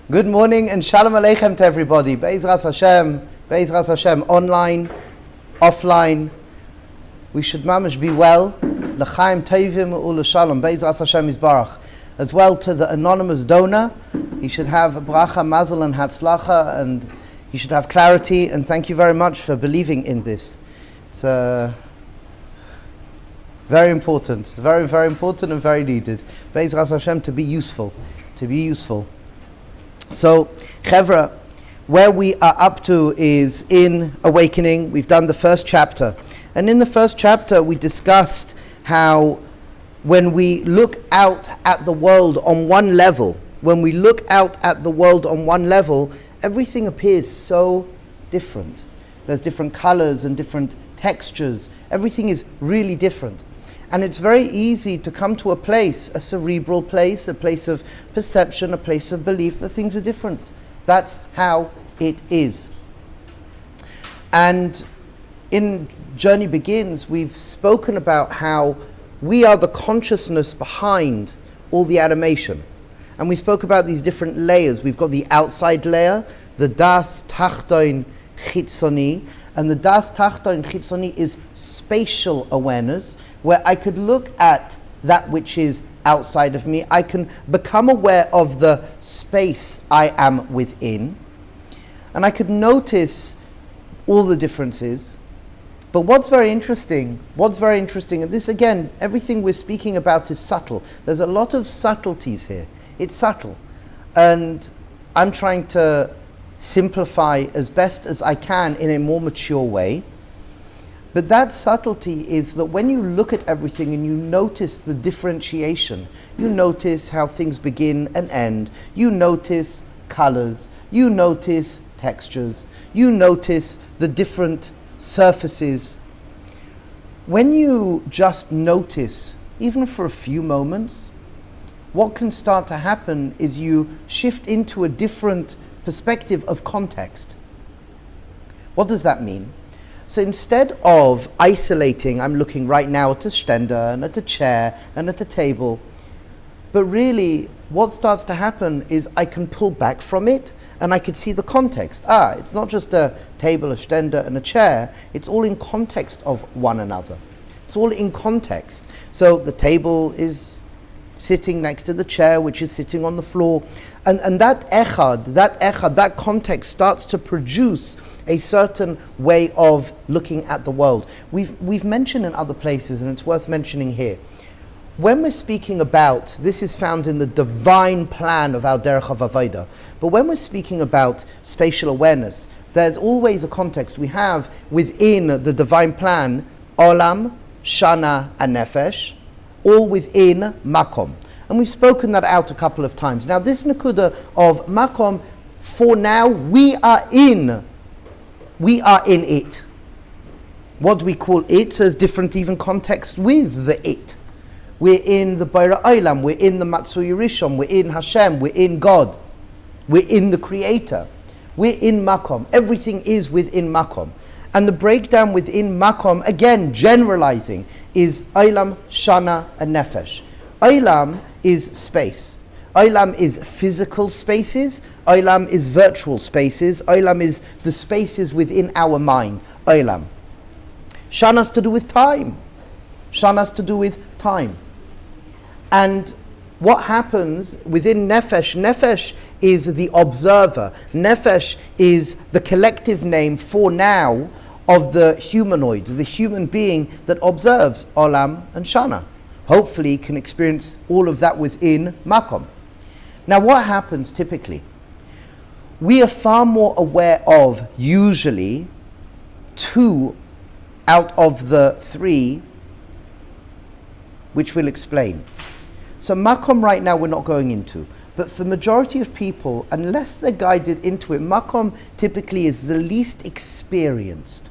Good morning and Shalom Aleichem to everybody. Be'ezras Hashem, online, offline. We should mamash be well. L'chaim Tovim u'L'Shalom. Be'ezras Hashem Yisbarach. As well to the anonymous donor. He should have bracha, mazel and hatzlacha, and he should have clarity. And thank you very much for believing in this. It's very important, very, very important and very needed. Be'ezras Hashem to be useful. So, Chevra, where we are up to is in Awakening. We've done the first chapter. And in the first chapter, we discussed how when we look out at the world on one level, everything appears so different. There's different colors and different textures. Everything is really different. And it's very easy to come to a place, a cerebral place, a place of perception, a place of belief, that things are different. That's how it is. And in Journey Begins, we've spoken about how we are the consciousness behind all the animation. And we spoke about these different layers. We've got the outside layer, the das tachton chitzoni, and the das tachton chitzoni is spatial awareness, where I could look at that which is outside of me. I can become aware of the space I am within, and I could notice all the differences. But what's very interesting, and this again, everything we're speaking about is subtle. There's a lot of subtleties here. It's subtle. And I'm trying to simplify as best as I can in a more mature way. But that subtlety is that when you look at everything and you notice the differentiation, you notice how things begin and end, you notice colors, you notice textures, you notice the different surfaces. When you just notice, even for a few moments, what can start to happen is you shift into a different perspective of context. What does that mean? So instead of isolating, I'm looking right now at a stender and at a chair and at a table, but really what starts to happen is I can pull back from it and I could see the context. It's not just a table, a stender and a chair, it's all in context of one another. It's all in context. So the table is sitting next to the chair, which is sitting on the floor. And that that context starts to produce a certain way of looking at the world. We've mentioned in other places, and it's worth mentioning here. When we're speaking about, this is found in the divine plan of our Derech of Avodah, but when we're speaking about spatial awareness, there's always a context. We have within the divine plan, Olam, Shanah, and Nefesh, all within Makom. And we've spoken that out a couple of times. Now this Nakuda of Makom, for now, we are in it. What do we call it? So there's different even context with the it. We're in the Baira Olam, we're in the Matsui Rishon, we're in HaShem, we're in God, we're in the Creator, we're in Makom. Everything is within Makom. And the breakdown within Makom, again generalizing, is Olam, Shanah, and Nefesh. Olam is space. Olam is physical spaces. Olam is virtual spaces. Olam is the spaces within our mind. Olam. Shanah's to do with time. And what happens within Nefesh? Nefesh is the observer. Nefesh is the collective name for now of the humanoid, the human being that observes Olam and Shanah. Hopefully can experience all of that within Makom. Now what happens typically? We are far more aware of, usually, 2 out of the 3, which we'll explain. So Makom right now we're not going into, but for majority of people, unless they're guided into it, Makom typically is the least experienced.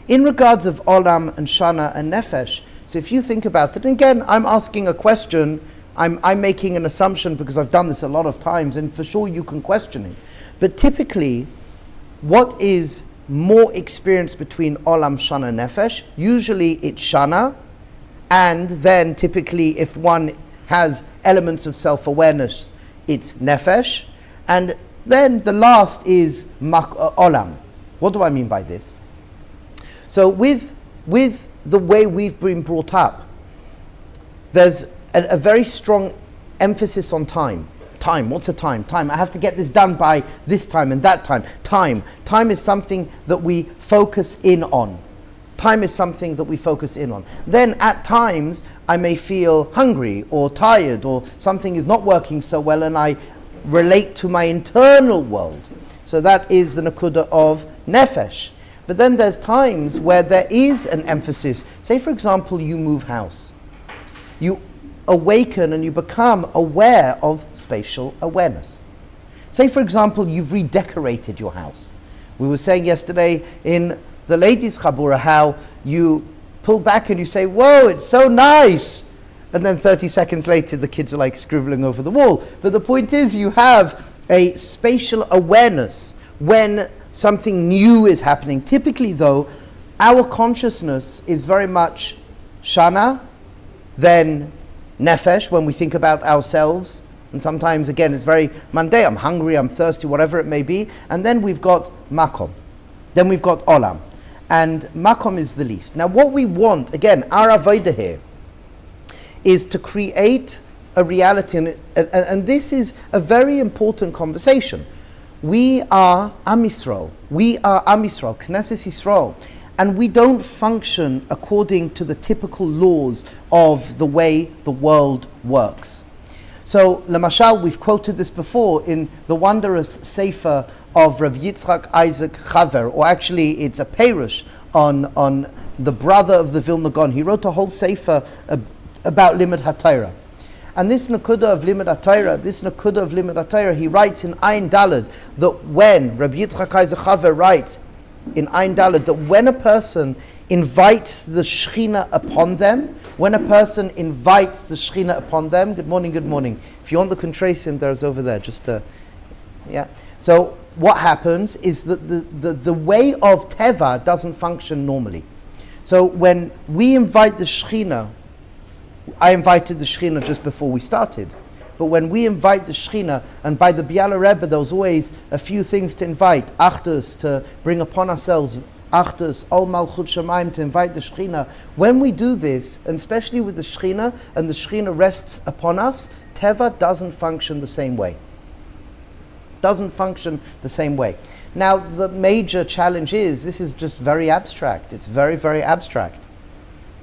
In regards of Olam and Shanah and Nefesh, so if you think about it, and again, I'm asking a question, I'm making an assumption because I've done this a lot of times, and for sure you can question it. But typically, what is more experience between Olam, Shanah, Nefesh? Usually it's Shanah, and then typically if one has elements of self-awareness, it's Nefesh, And then the last is Olam. What do I mean by this? So with the way we've been brought up, there's a very strong emphasis on time. Time, what's a time? Time, I have to get this done by this time and that time. Time is something that we focus in on. Time is something that we focus in on. Then at times, I may feel hungry or tired or something is not working so well, and I relate to my internal world. So that is the nakuda of Nefesh. But then there's times where there is an emphasis. Say, for example, you move house. You awaken and you become aware of spatial awareness. Say, for example, you've redecorated your house. We were saying yesterday in the ladies' chabura how you pull back and you say, whoa, it's so nice. And then 30 seconds later, the kids are like scribbling over the wall. But the point is, you have a spatial awareness when something new is happening. Typically, though, our consciousness is very much Shanah, then Nefesh, when we think about ourselves. And sometimes, again, it's very mundane. I'm hungry, I'm thirsty, whatever it may be. And then we've got Makom. Then we've got Olam. And Makom is the least. Now, what we want, again, our avodah here, is to create a reality. And this is a very important conversation. We are Am Yisrael. We are Am Yisrael, Knesset Yisrael. And we don't function according to the typical laws of the way the world works. So, Lamashal, we've quoted this before in the wondrous sefer of Rabbi Yitzchak Isaac Chaver, or actually it's a perush on the brother of the Vilna Gaon. He wrote a whole sefer about Limud HaTorah. And this nakuda of Limud HaTorah, he writes in Ayin Daled that when Rabbi Yitzchak Isaac Chaver writes in Ayin Daled that when a person invites the Shechinah upon them, good morning. If you want the contrasim, there's over there, yeah. So what happens is that the way of Teva doesn't function normally. So when we invite the Shechinah, I invited the Shechinah just before we started. But when we invite the Shechinah, and by the Biala Rebbe, there was always a few things to invite. Achdus, to bring upon ourselves. Achdus, Ol Malchut Shemaim, to invite the Shechinah. When we do this, and especially with the Shechinah, and the Shechinah rests upon us, Teva doesn't function the same way. Doesn't function the same way. Now, the major challenge is, this is just very abstract. It's very, very abstract.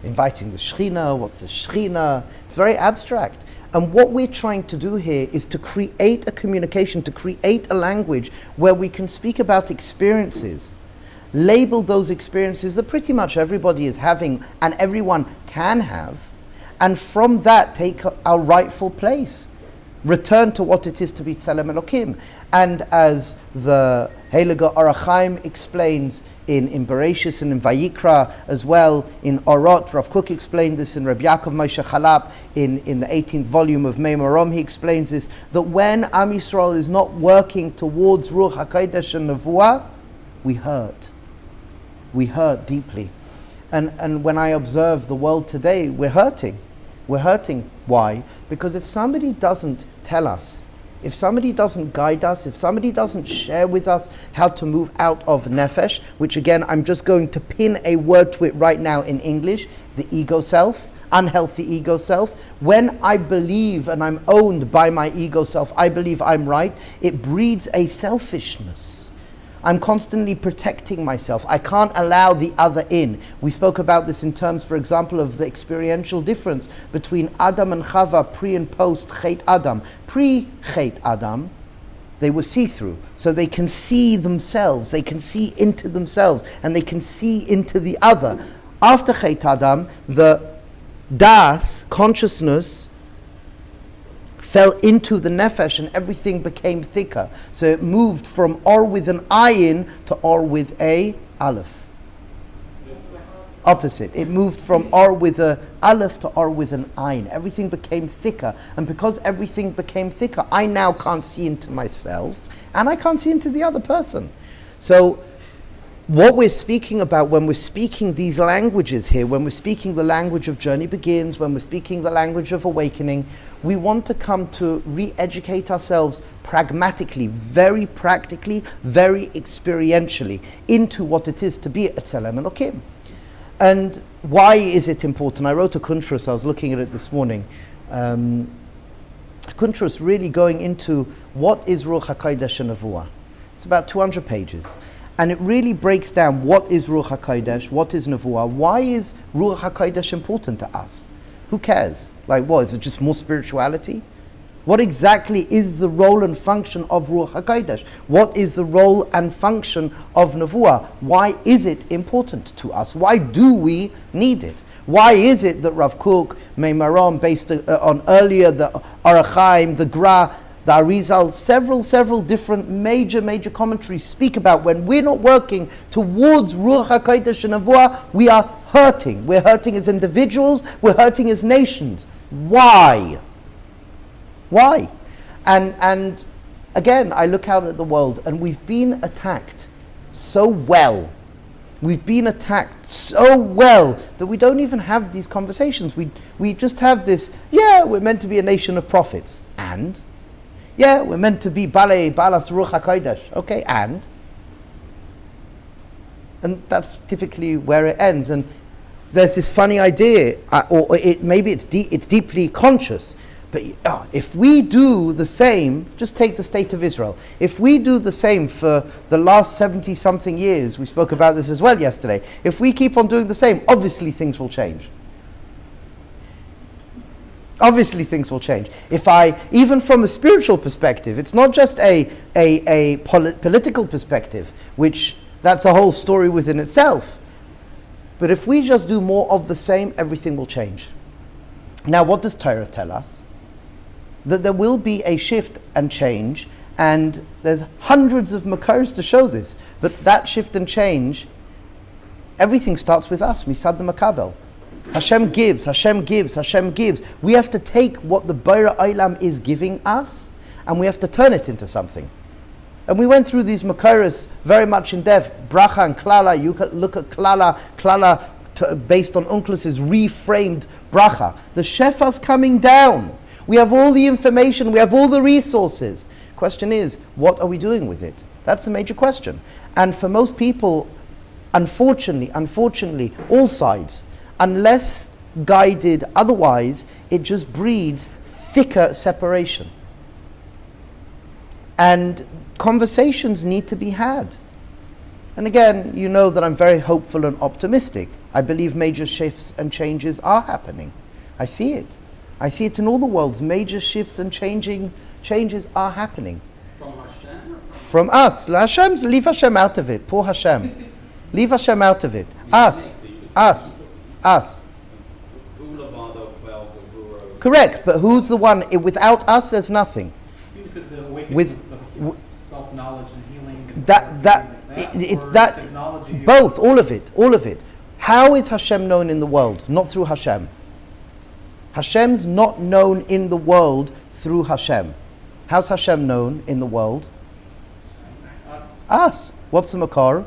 Inviting the Shechinah, what's the Shechinah? It's very abstract. And what we're trying to do here is to create a communication, to create a language where we can speak about experiences, label those experiences that pretty much everybody is having and everyone can have, and from that take our rightful place. Return to what it is to be Tzelem Elokim. And as the Heilige Orach Chaim explains in Bereshis and in Vayikra, as well in Orot, Rav Kook explained this in Rabbi Yaakov Moshe Chalap, in the 18th volume of Mei Marom, he explains this, that when Am Yisrael is not working towards Ruach HaKodesh and Nevuah, we hurt. We hurt deeply. And when I observe the world today, we're hurting. We're hurting. Why? Because if somebody doesn't tell us, if somebody doesn't guide us, if somebody doesn't share with us how to move out of Nefesh, which again, I'm just going to pin a word to it right now in English, the ego self, unhealthy ego self. When I believe and I'm owned by my ego self, I believe I'm right, it breeds a selfishness. I'm constantly protecting myself. I can't allow the other in. We spoke about this in terms, for example, of the experiential difference between Adam and Chava pre and post Chet Adam. Pre-Chet Adam, they were see-through. So they can see themselves, they can see into themselves, and they can see into the other. After Chet Adam, the Das, consciousness, fell into the nefesh and everything became thicker. So it moved from or with an ayin to or with a aleph. Opposite. It moved from or with a aleph to or with an ayin. Everything became thicker. And because everything became thicker, I now can't see into myself and I can't see into the other person. So what we're speaking about when we're speaking these languages here, when we're speaking the language of journey begins, when we're speaking the language of awakening, we want to come to re-educate ourselves pragmatically, very experientially into what it is to be a Tzelem Elokim. And why is it important? I wrote a kuntrus, I was looking at it this morning. A kuntrus really going into what is Ruach HaKodesh and Nevuah. It's about 200 pages. And it really breaks down what is Ruach HaKodesh, what is Nevuah, why is Ruach HaKodesh important to us? Who cares? Like what, is it just more spirituality? What exactly is the role and function of Ruach HaKodesh? What is the role and function of Nevuah? Why is it important to us? Why do we need it? Why is it that Rav Kook, Meimaron, based on earlier the Arachaim, the Gra, the Arizal, several different major commentaries speak about when we're not working towards Ruach HaKodesh and Nevuah, we are hurting. We're hurting as individuals, we're hurting as nations. Why? Why? And again, I look out at the world and we've been attacked so well. We've been attacked so well that we don't even have these conversations. We just have this, we're meant to be a nation of prophets. And? Yeah, we're meant to be Balas Ruach HaKodesh. Okay, and that's typically where it ends. And there's this funny idea, it's deeply conscious. But if we do the same, just take the state of Israel. If we do the same for the last 70-something years, we spoke about this as well yesterday. If we keep on doing the same, obviously things will change. Obviously things will change. Even from a spiritual perspective, it's not just a political perspective, which that's a whole story within itself. But if we just do more of the same, everything will change. Now, what does Torah tell us? That there will be a shift and change, and there's hundreds of makars to show this. But that shift and change, everything starts with us, misad the makabel. Hashem gives, Hashem gives, Hashem gives. We have to take what the Borei Olam is giving us, and we have to turn it into something. And we went through these makaras very much in depth. Bracha and klala, you can look at klala based on Unclus's reframed bracha. The shefa's coming down. We have all the information, we have all the resources. Question is, what are we doing with it? That's the major question. And for most people, unfortunately, all sides, unless guided otherwise, it just breeds thicker separation. And conversations need to be had. And again, you know that I'm very hopeful and optimistic. I believe major shifts and changes are happening. I see it. I see it in all the worlds. Major shifts and changes are happening. From Hashem? From us. Leave Hashem out of it. Poor Hashem. Leave Hashem out of it. Us. Correct, but who's the one? Without us, there's nothing. Because the awakening of self-knowledge and healing. It's that both, all of it. How is Hashem known in the world? Not through Hashem. Hashem's not known in the world through Hashem. How's Hashem known in the world? Us. What's the makar?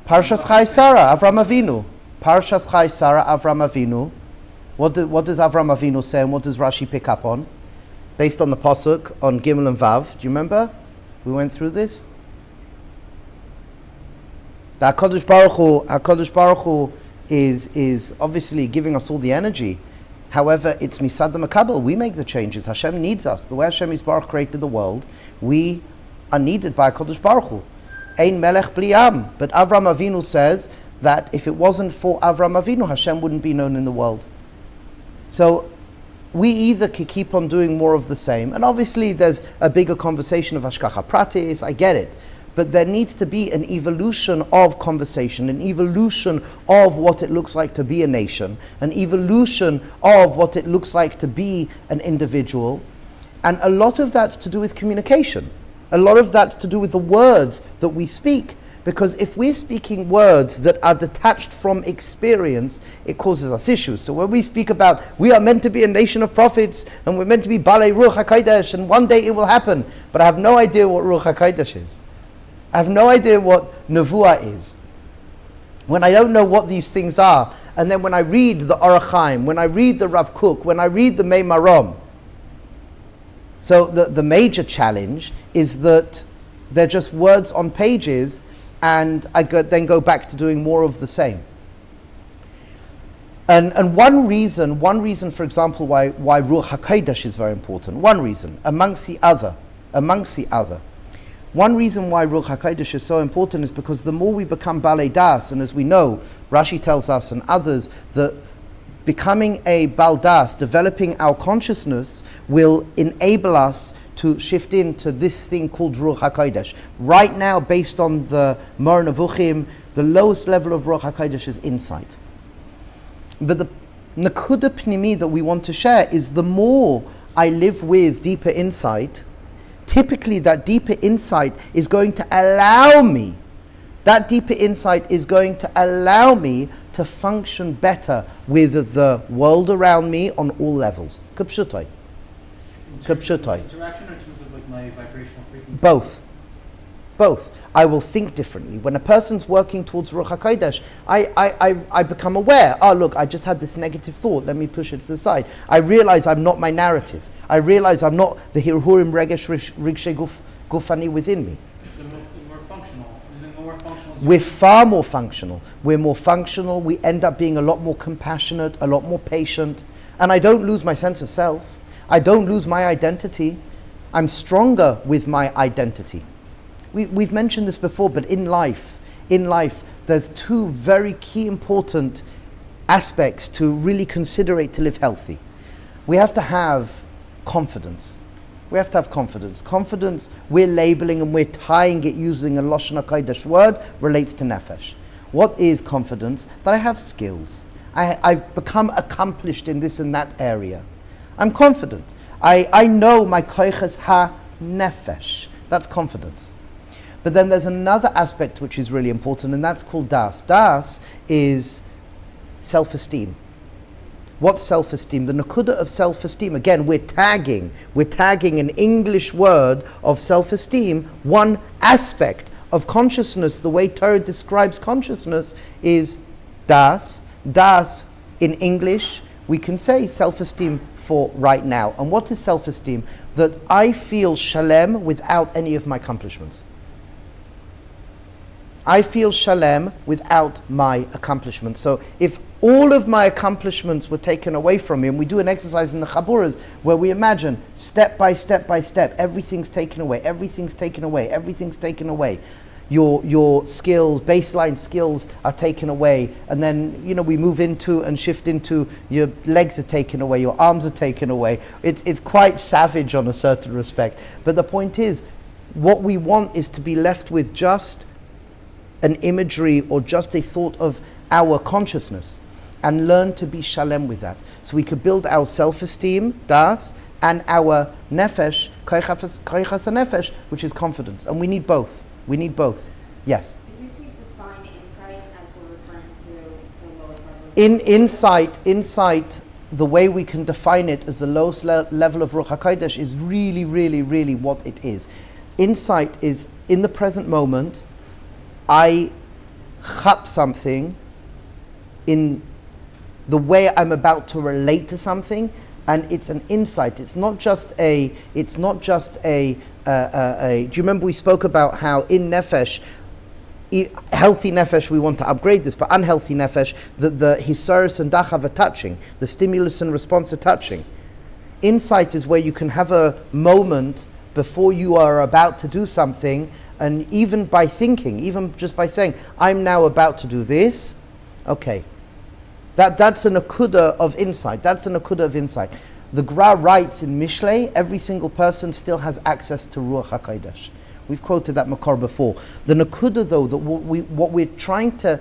Parshas Chai Sarah, Avram Avinu. Parshas Chai Sarah, Avram Avinu. What does Avram Avinu say, and what does Rashi pick up on? Based on the pasuk on Gimel and Vav. Do you remember? We went through this. The HaKadosh Baruch Hu is obviously giving us all the energy. However, it's misad the makabel. We make the changes. Hashem needs us. The way Hashem Yisbarach created the world, we are needed by HaKadosh Baruch Hu. Ein melech bli am. But Avram Avinu says that if it wasn't for Avram Avinu, Hashem wouldn't be known in the world. So we either could keep on doing more of the same, and obviously there's a bigger conversation of hashgacha pratis, I get it. But there needs to be an evolution of conversation, an evolution of what it looks like to be a nation, an evolution of what it looks like to be an individual. And a lot of that's to do with communication. A lot of that's to do with the words that we speak. Because if we're speaking words that are detached from experience, it causes us issues. So when we speak about we are meant to be a nation of prophets and we're meant to be Balei Ruach HaKodesh and one day it will happen, but I have no idea what Ruach HaKodesh is. I have no idea what Nevuah is. When I don't know what these things are, and then when I read the Orach Chaim, when I read the Rav Kook, when I read the Mei Marom, so the major challenge is that they're just words on pages, and I then go back to doing more of the same. And one reason, for example, why Ruach HaKodesh is very important. One reason, amongst the other. One reason why Ruach HaKodesh is so important is because the more we become Balei Das, and as we know, Rashi tells us and others, that becoming a Bal Das, developing our consciousness, will enable us to shift into this thing called Ruach HaKodesh. Right now, based on the Mor Nevuchim, the lowest level of Ruach HaKodesh is insight. But the Nakuda Pnimi that we want to share is the more I live with deeper insight, typically that deeper insight is going to allow me to function better with the world around me on all levels. Kapshutai. Interaction or in terms of like my vibrational frequency? Both. I will think differently. When a person's working towards Ruach HaKodesh, I become aware. Oh, look, I just had this negative thought. Let me push it to the side. I realize I'm not my narrative. I realize I'm not the Hirhurim Regesh Rigshe Gufani within me. We're functional. Is it more functional? We're far more functional. We're more functional. We end up being a lot more compassionate, a lot more patient. And I don't lose my sense of self. I don't lose my identity. I'm stronger with my identity. We've mentioned this before, but in life, there's two very key important aspects to really consider it to live healthy. We have to have confidence. Confidence, we're labeling and we're tying it using a Lashon HaKodesh word, relates to Nefesh. What is confidence? That I have skills. I've become accomplished in this and that area. I'm confident. I know my koiches ha-nefesh. That's confidence. But then there's another aspect which is really important, and that's called das. Das is self-esteem. What's self-esteem? The nakuda of self-esteem. Again, we're tagging an English word of self-esteem. One aspect of consciousness, the way Torah describes consciousness, is das. Das in English, we can say self-esteem for right now. And what is self-esteem? That I feel shalem without any of my accomplishments. I feel shalem without my accomplishments. So if all of my accomplishments were taken away from me, and we do an exercise in the Chaburas where we imagine step by step, everything's taken away. Your skills, baseline skills are taken away, and then we move into and shift into your legs are taken away, your arms are taken away. It's quite savage on a certain respect. But the point is, what we want is to be left with just an imagery or just a thought of our consciousness, and learn to be shalem with that. So we could build our self-esteem, das, and our nefesh, koichas nefesh, which is confidence. And we need both. Yes? Can you please define insight as we're referring to the lowest level? Insight, the way we can define it as the lowest level of Ruach HaKodesh is really, really, really what it is. Insight is, in the present moment, I chap something in the way I'm about to relate to something, and it's an insight. It's not just a. Do you remember we spoke about how in Nefesh, healthy Nefesh, we want to upgrade this, but unhealthy Nefesh, the hisaris and dachav are touching, the stimulus and response are touching. Insight is where you can have a moment before you are about to do something, and even by thinking, even just by saying, I'm now about to do this, okay. That's an akuda of insight. The Gra writes in Mishlei, every single person still has access to Ruach HaKodesh. We've quoted that Makor before. The nakuda, though, that what we're trying to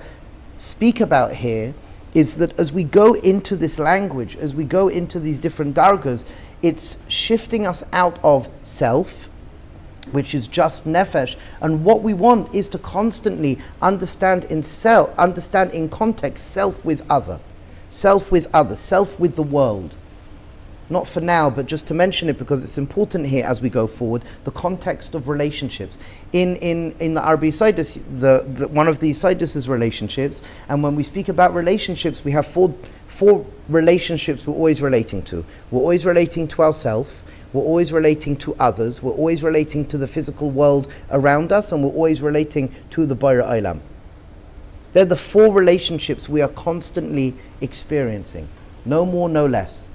speak about here is that as we go into this language, as we go into these different dargas, it's shifting us out of self which is just Nefesh. And what we want is to constantly understand in context, self with other, self with the world. Not for now, but just to mention it because it's important here as we go forward, the context of relationships. In the Arabi Sidus, one of the Sidus is relationships, and when we speak about relationships, we have four relationships we're always relating to. We're always relating to ourselves, we're always relating to others, we're always relating to the physical world around us, and we're always relating to the Bayer Olam. They're the four relationships we are constantly experiencing. No more, no less.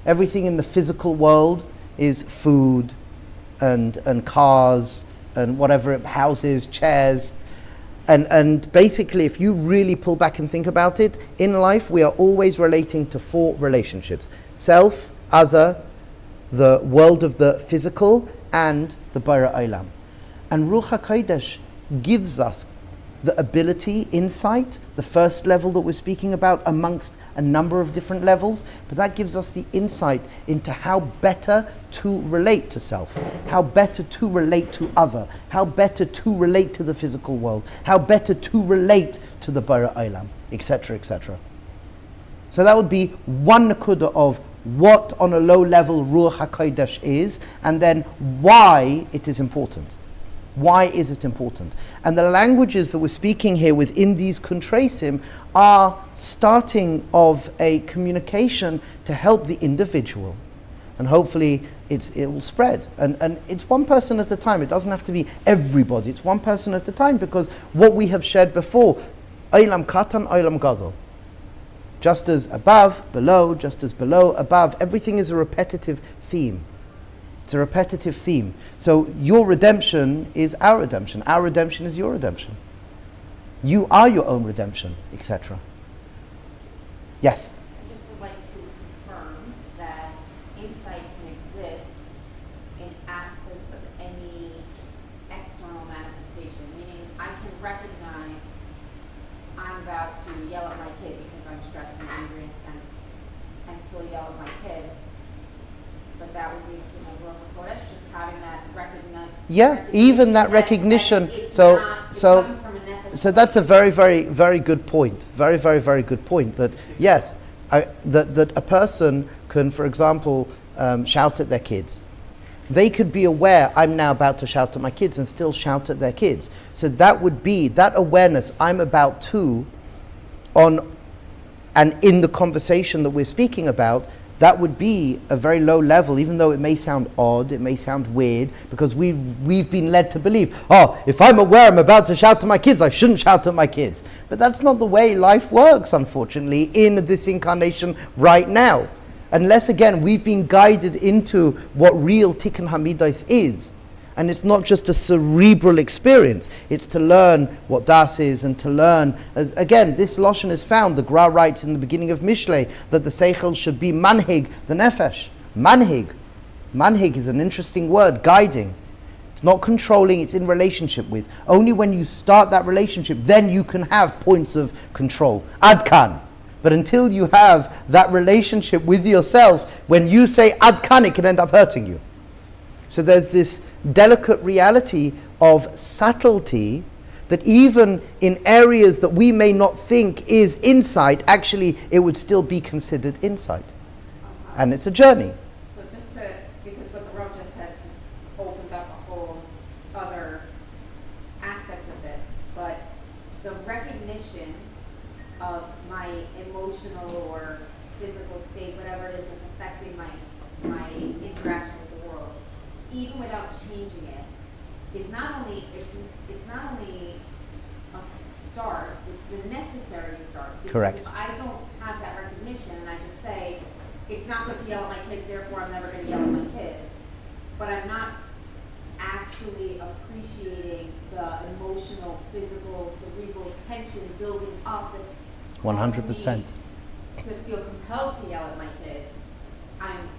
Everything in the physical world is food and cars and whatever, houses, chairs. And basically, if you really pull back and think about it, in life we are always relating to four relationships. Self, other, the world of the physical, and the Bara Olam. And Ruach HaKodesh gives us the ability, insight, the first level that we're speaking about amongst a number of different levels, but that gives us the insight into how better to relate to self, how better to relate to other, how better to relate to the physical world, how better to relate to the Bara Olam, etc., etc. So that would be one nakuda of what on a low level Ruach HaKodesh is, and then why it is important. Why is it important? And the languages that we're speaking here within these contrasim are starting of a communication to help the individual. And hopefully it will spread. And it's one person at a time. It doesn't have to be everybody. It's one person at a time, because what we have shared before, Olam Katan, Olam Gadol. Just as above, below, just as below, above, everything is a repetitive theme. It's a repetitive theme. So your redemption is our redemption. Our redemption is your redemption. You are your own redemption, etc. Yes? I just would like to confirm that insight can exist in absence of any external manifestation, meaning I can recognize I'm about to yell at my kid because I'm stressed and angry and tense, and still yell at my kid. But that would be just having that even that recognition. So that's a very, very, very good point. Very, very, very good point. That yes, that a person can, for example, shout at their kids. They could be aware, I'm now about to shout at my kids, and still shout at their kids. So that would be that awareness. I'm about to, and in the conversation that we're speaking about. That would be a very low level, even though it may sound odd, it may sound weird, because we've been led to believe, if I'm aware I'm about to shout to my kids, I shouldn't shout at my kids. But that's not the way life works, unfortunately, in this incarnation right now. Unless, again, we've been guided into what real Tikkun Hamidos is. And it's not just a cerebral experience. It's to learn what das is, and to learn, as again, this Lashon is found. The Gra writes in the beginning of Mishlei that the Seichel should be manhig, the Nefesh. Manhig. Manhig is an interesting word, guiding. It's not controlling, it's in relationship with. Only when you start that relationship, then you can have points of control. Adkan. But until you have that relationship with yourself, when you say Adkan, it can end up hurting you. So there's this delicate reality of subtlety that even in areas that we may not think is insight, actually it would still be considered insight. And it's a journey. So just to, because what the Rav just said just opens up a whole other aspect of this, but the recognition of my emotional or physical state, whatever it is that's affecting my interaction with the world, even without changing it, is not only a start, it's the necessary start. Because correct. If I don't have that recognition and I just say, it's not good to yell at my kids, therefore I'm never going to yell at my kids, but I'm not actually appreciating the emotional, physical, cerebral tension building up that's 100%. To feel compelled to yell at my kids, I'm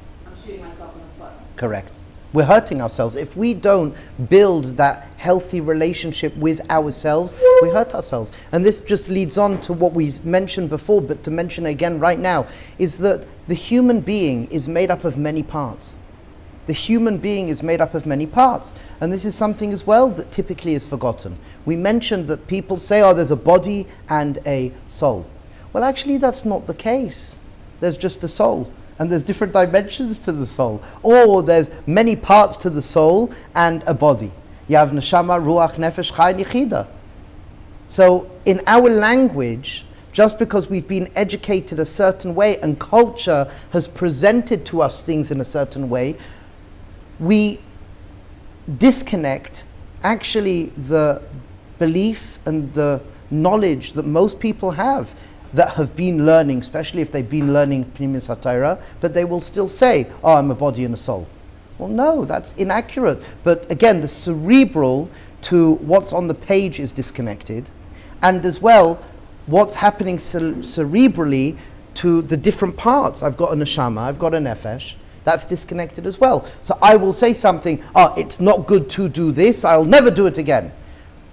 shooting myself in the foot. Correct. We're hurting ourselves. If we don't build that healthy relationship with ourselves, we hurt ourselves. And this just leads on to what we mentioned before, but to mention again right now, is that the human being is made up of many parts. The human being is made up of many parts. And this is something as well that typically is forgotten. We mentioned that people say, oh, there's a body and a soul. Well, actually, that's not the case. There's just a soul. And there's different dimensions to the soul. Or there's many parts to the soul and a body. You have neshama, ruach, nefesh, chay, yichida. So in our language, just because we've been educated a certain way and culture has presented to us things in a certain way, we disconnect actually the belief and the knowledge that most people have that have been learning, especially if they've been learning Pnimis HaTorah, but they will still say, oh, I'm a body and a soul. Well, no, that's inaccurate. But again, the cerebral to what's on the page is disconnected, and as well, what's happening cerebrally to the different parts. I've got a neshama, I've got a nefesh, that's disconnected as well. So I will say something, it's not good to do this, I'll never do it again.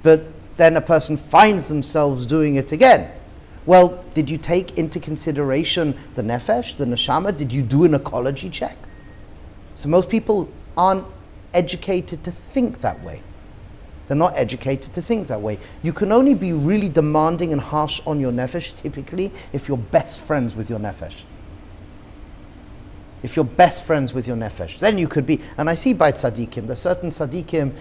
But then a person finds themselves doing it again. Well, did you take into consideration the nefesh, the neshama? Did you do an ecology check? So most people aren't educated to think that way. They're not educated to think that way. You can only be really demanding and harsh on your nefesh typically if you're best friends with your nefesh. If you're best friends with your nefesh, then you could be. And I see by tzaddikim, there's certain tzaddikim,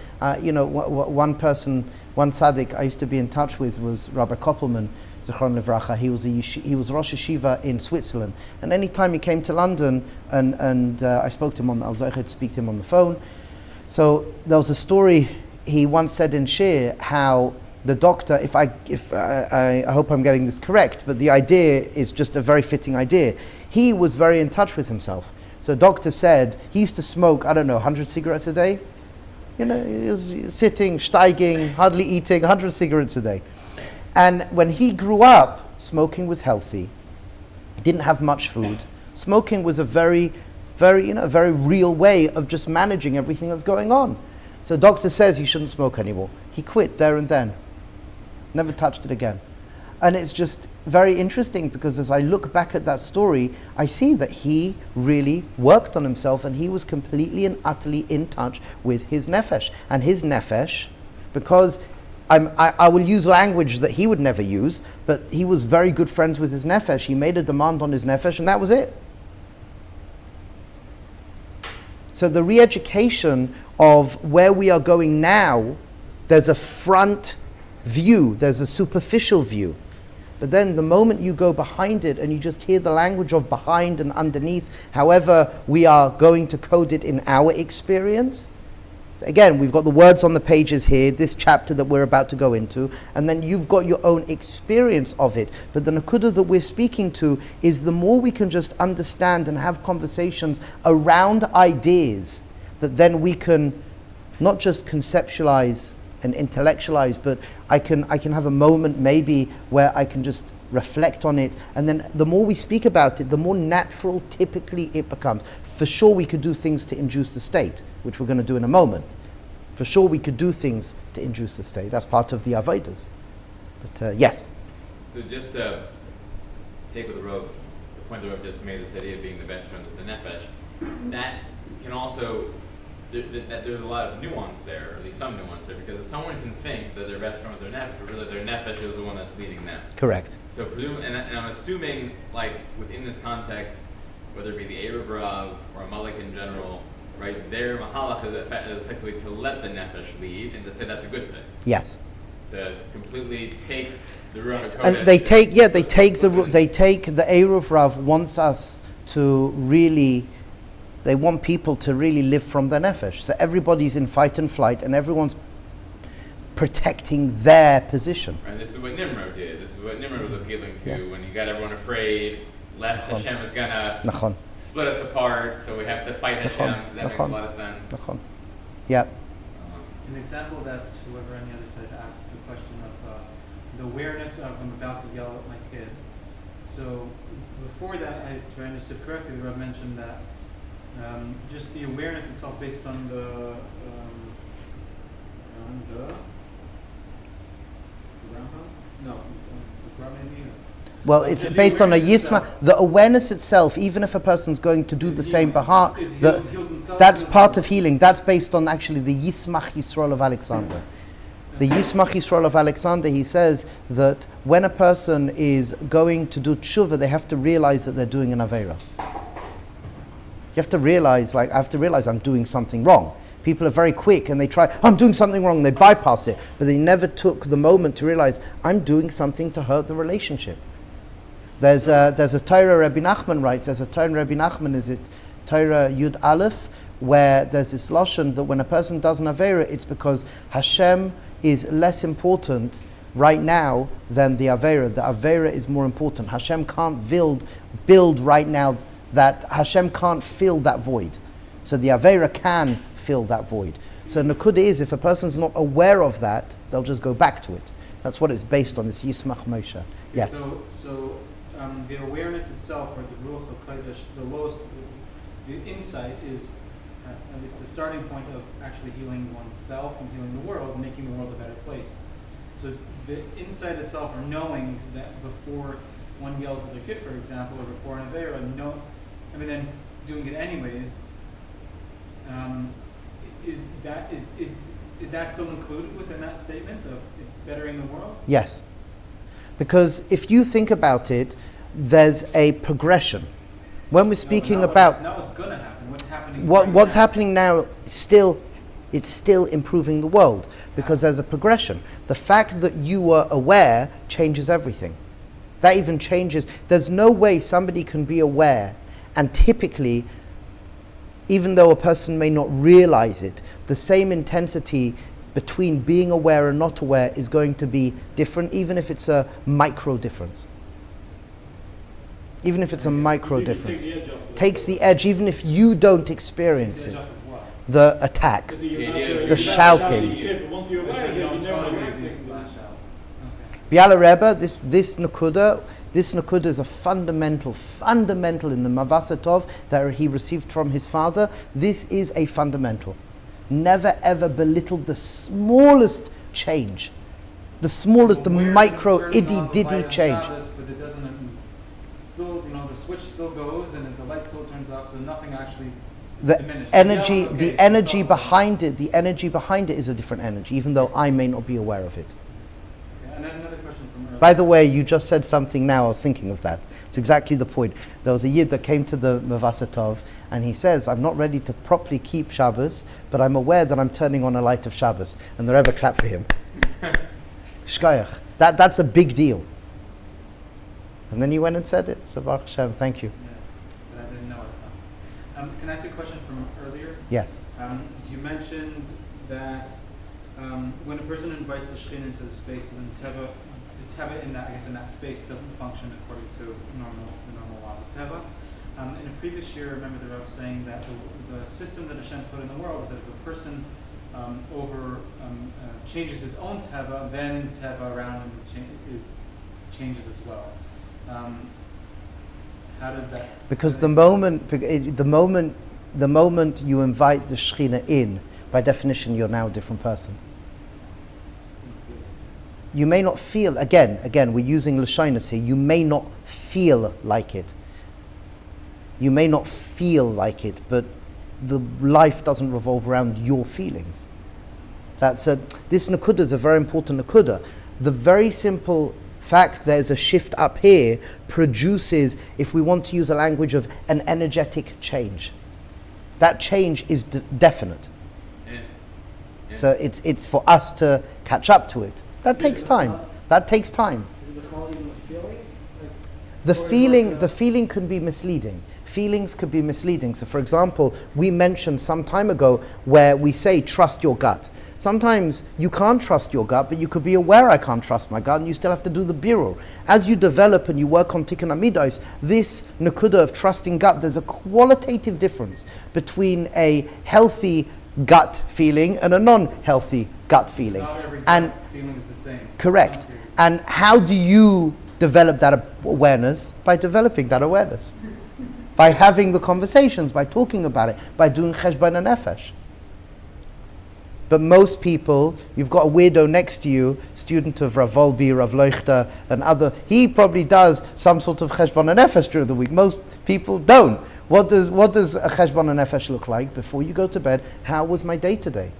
one person, one tzaddik I used to be in touch with was Rabbi Koppelman, Zichron Livracha. He was Rosh Yeshiva in Switzerland. And any time he came to London, and I spoke to him on, I was able to speak to him on the phone. So there was a story he once said in Shiur, how the doctor, I hope I'm getting this correct, but the idea is just a very fitting idea. He was very in touch with himself. So the doctor said he used to smoke, 100 cigarettes a day. He was sitting, steiging, hardly eating, 100 cigarettes a day. And when he grew up, smoking was healthy. Didn't have much food. Smoking was a very, very, very real way of just managing everything that's going on. So the doctor says he shouldn't smoke anymore. He quit there and then. Never touched it again. And it's just very interesting because as I look back at that story, I see that he really worked on himself and he was completely and utterly in touch with his nefesh. And his nefesh, because I will use language that he would never use, but he was very good friends with his nefesh. He made a demand on his nefesh and that was it. So the re-education of where we are going now, there's a front view, there's a superficial view. But then the moment you go behind it and you just hear the language of behind and underneath, however we are going to code it in our experience. So again, we've got the words on the pages here, this chapter that we're about to go into, and then you've got your own experience of it. But the nakuda that we're speaking to is the more we can just understand and have conversations around ideas, that then we can not just conceptualize and intellectualize, but I can have a moment maybe where I can just reflect on it, and then the more we speak about it, the more natural typically it becomes. For sure we could do things to induce the state, which we're going to do in a moment. For sure we could do things to induce the state. That's part of the Avodas. But yes? So just to take with the point the Rav just made, this idea of being the best friend with the Nefesh, that can also, there's a lot of nuance there, or at least some nuance there, because if someone can think that they're best friend with their Nefesh, but really their Nefesh is the one that's leading them. Correct. So, and I'm assuming, like, within this context, whether it be the Erev Rav or a Malik in general, right, their Mahalach is effectively to let the Nefesh lead and to say that's a good thing. Yes. To completely take the Ruach HaKodesh. And they take the Erev Rav wants us to really, they want people to really live from their nefesh. So everybody's in fight and flight, and everyone's protecting their position. And this is what Nimrod did. This is what Nimrod was appealing to when he got everyone afraid, lest Hashem is going to split us apart, so we have to fight Hashem. That makes a lot of sense. Yeah. An example that whoever on the other side asked the question of the awareness of I'm about to yell at my kid. So before that, if I understood correctly, the Rav mentioned that just the awareness itself based on the well, it's based on a yisma. The awareness itself, even if a person's going to do the same bahar, heals himself. That's part of healing. That's based on actually the Yismach Yisrael of Alexander. The Yismach Yisrael of Alexander, he says that when a person is going to do tshuva, they have to realize that they're doing an Aveira. You have to realize, I have to realize I'm doing something wrong. People are very quick and they try, I'm doing something wrong, they bypass it. But they never took the moment to realize, I'm doing something to hurt the relationship. There's a Torah Rabbi Nachman writes, there's a Torah Rabbi Nachman, is it Torah Yud Aleph, where there's this lashon that when a person does an Aveira, it's because HaShem is less important right now than the Aveira. The Aveira is more important. HaShem can't build right now, that HaShem can't fill that void. So the Aveira can fill that void. So Nakuda is, if a person's not aware of that, they'll just go back to it. That's what it's based on, this Yismach Moshe. Yes? So the awareness itself, or the Ruach HaKodesh, the lowest, the insight is at least the starting point of actually healing oneself and healing the world, and making the world a better place. So the insight itself, or knowing that before one yells at their kid, for example, or before an Aveira, then doing it anyways, is that still included within that statement of it's bettering the world? Yes. Because if you think about it, there's a progression. When we're speaking about... Now what's going to happen? What's happening What's happening now, it's still improving the world, because there's a progression. The fact that you were aware changes everything. That even changes. There's no way somebody can be aware, and typically, even though a person may not realize it, the same intensity between being aware and not aware is going to be different, even if it's a micro difference. Even if it's a micro difference. Takes the edge, even if you don't experience it. The attack, the shouting. Biala Rebbe, this Nakuda is a fundamental in the Mavasa Tov that he received from his father. This is a fundamental. Never ever belittle the smallest change. The smallest micro itty-ditty change. But it doesn't still, the switch still goes and the light still turns off, so nothing actually diminished. The energy behind it is a different energy, even though I may not be aware of it. Okay, and then another question from earlier. By the way, you just said something now, I was thinking of that. It's exactly the point. There was a Yid that came to the Mavasa Tov, and he says, I'm not ready to properly keep Shabbos, but I'm aware that I'm turning on a light of Shabbos. And the Rebbe clapped for him. Shkayach. That's a big deal. And then you went and said it. So Baruch Hashem, thank you. Yeah, but I didn't know it. Can I ask you a question from earlier? Yes. You mentioned that when a person invites the Shechinah into the space, then the Teva in that space doesn't function according to the normal laws of Teva. In a previous year, I remember the Rav saying that the system that Hashem put in the world is that if a person changes his own Teva, then Teva around him changes as well. How does that? Because the moment you invite the Shechinah in, by definition, you're now a different person. You may not feel, again, we're using Lashonos here, you may not feel like it. You may not feel like it, but the life doesn't revolve around your feelings. This Nakuda is a very important Nakuda. The very simple fact there's a shift up here produces, if we want to use a language of an energetic change. That change is definite. So it's for us to catch up to it. That takes time. The feeling can be misleading. Feelings could be misleading. So for example, we mentioned some time ago where we say trust your gut. Sometimes you can't trust your gut, but you could be aware I can't trust my gut, and you still have to do the birur. As you develop and you work on tikkun amidos, this nakuda of trusting gut, there's a qualitative difference between a healthy gut feeling and a non-healthy gut feeling. Not every gut feeling is the same. Correct. And how do you develop that awareness? By developing that awareness. By having the conversations, by talking about it, by doing cheshbon nefesh. But most people, you've got a weirdo next to you, student of Rav Volbi, Rav Leuchter, and other, he probably does some sort of cheshbon nefesh during the week. Most people don't. What does a cheshbon nefesh look like before you go to bed? How was my day today?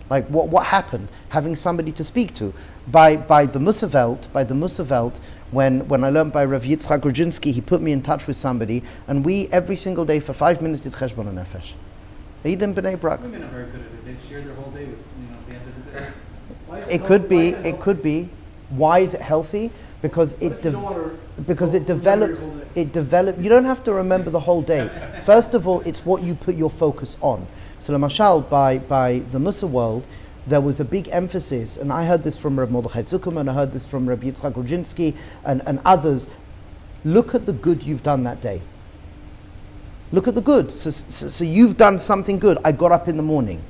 Like what happened? Having somebody to speak to. By the Musavelt, when I learned by Rav Gerzi, he put me in touch with somebody, and we every single day for 5 minutes did cheshbon nefesh. Eden B'nai Brak. Women are very good at it. They share their whole day with, at the end of the day. It could be. Why is it healthy? Because it develops. You don't have to remember the whole day. First of all, it's what you put your focus on. So, Lamashal, by the Musa world, there was a big emphasis, and I heard this from Rav Mordechai Zuckerman, and I heard this from Rabbi Gerzi and others. Look at the good you've done that day. Look at the good. So you've done something good. I got up in the morning.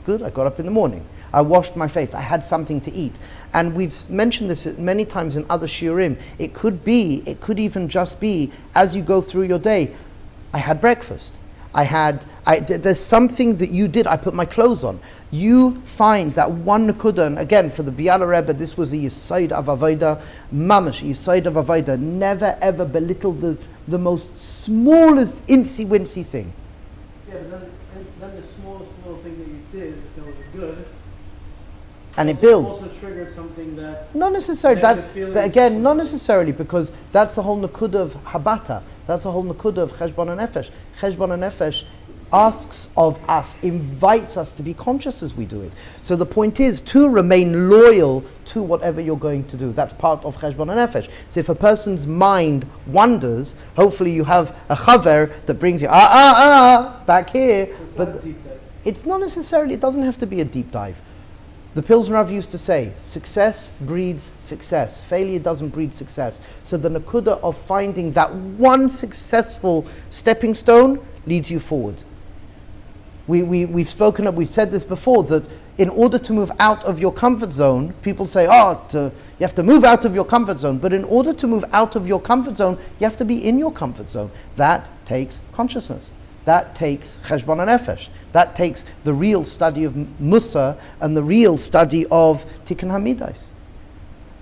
Good, I got up in the morning. I washed my face. I had something to eat. And we've mentioned this many times in other shiurim. It could even just be, as you go through your day, I had breakfast. There's something that you did. I put my clothes on. You find that one nekuda, and again, for the Biala Rebbe, this was a yisoid of avoda, mamash, yisoid of avoda. Never ever belittle the most smallest incy-wincy thing. Yeah, but then the small thing that you did that was good, and it builds. Also triggered something that. Not necessarily. But again, not necessarily, because that's the whole nakuda of habata. That's the whole nakuda of cheshbon nefesh. Cheshbon nefesh asks of us, invites us to be conscious as we do it. So the point is to remain loyal to whatever you're going to do. That's part of cheshbon nefesh. So if a person's mind wanders, hopefully you have a chaver that brings you back here. But it's not necessarily. It doesn't have to be a deep dive. The Pilsner Rav used to say, success breeds success. Failure doesn't breed success. So the nakuda of finding that one successful stepping stone leads you forward. We've said this before, that in order to move out of your comfort zone, people say, you have to move out of your comfort zone. But in order to move out of your comfort zone, you have to be in your comfort zone. That takes consciousness. That takes cheshbon nefesh. That takes the real study of Musa and the real study of Tikkun Hamidais.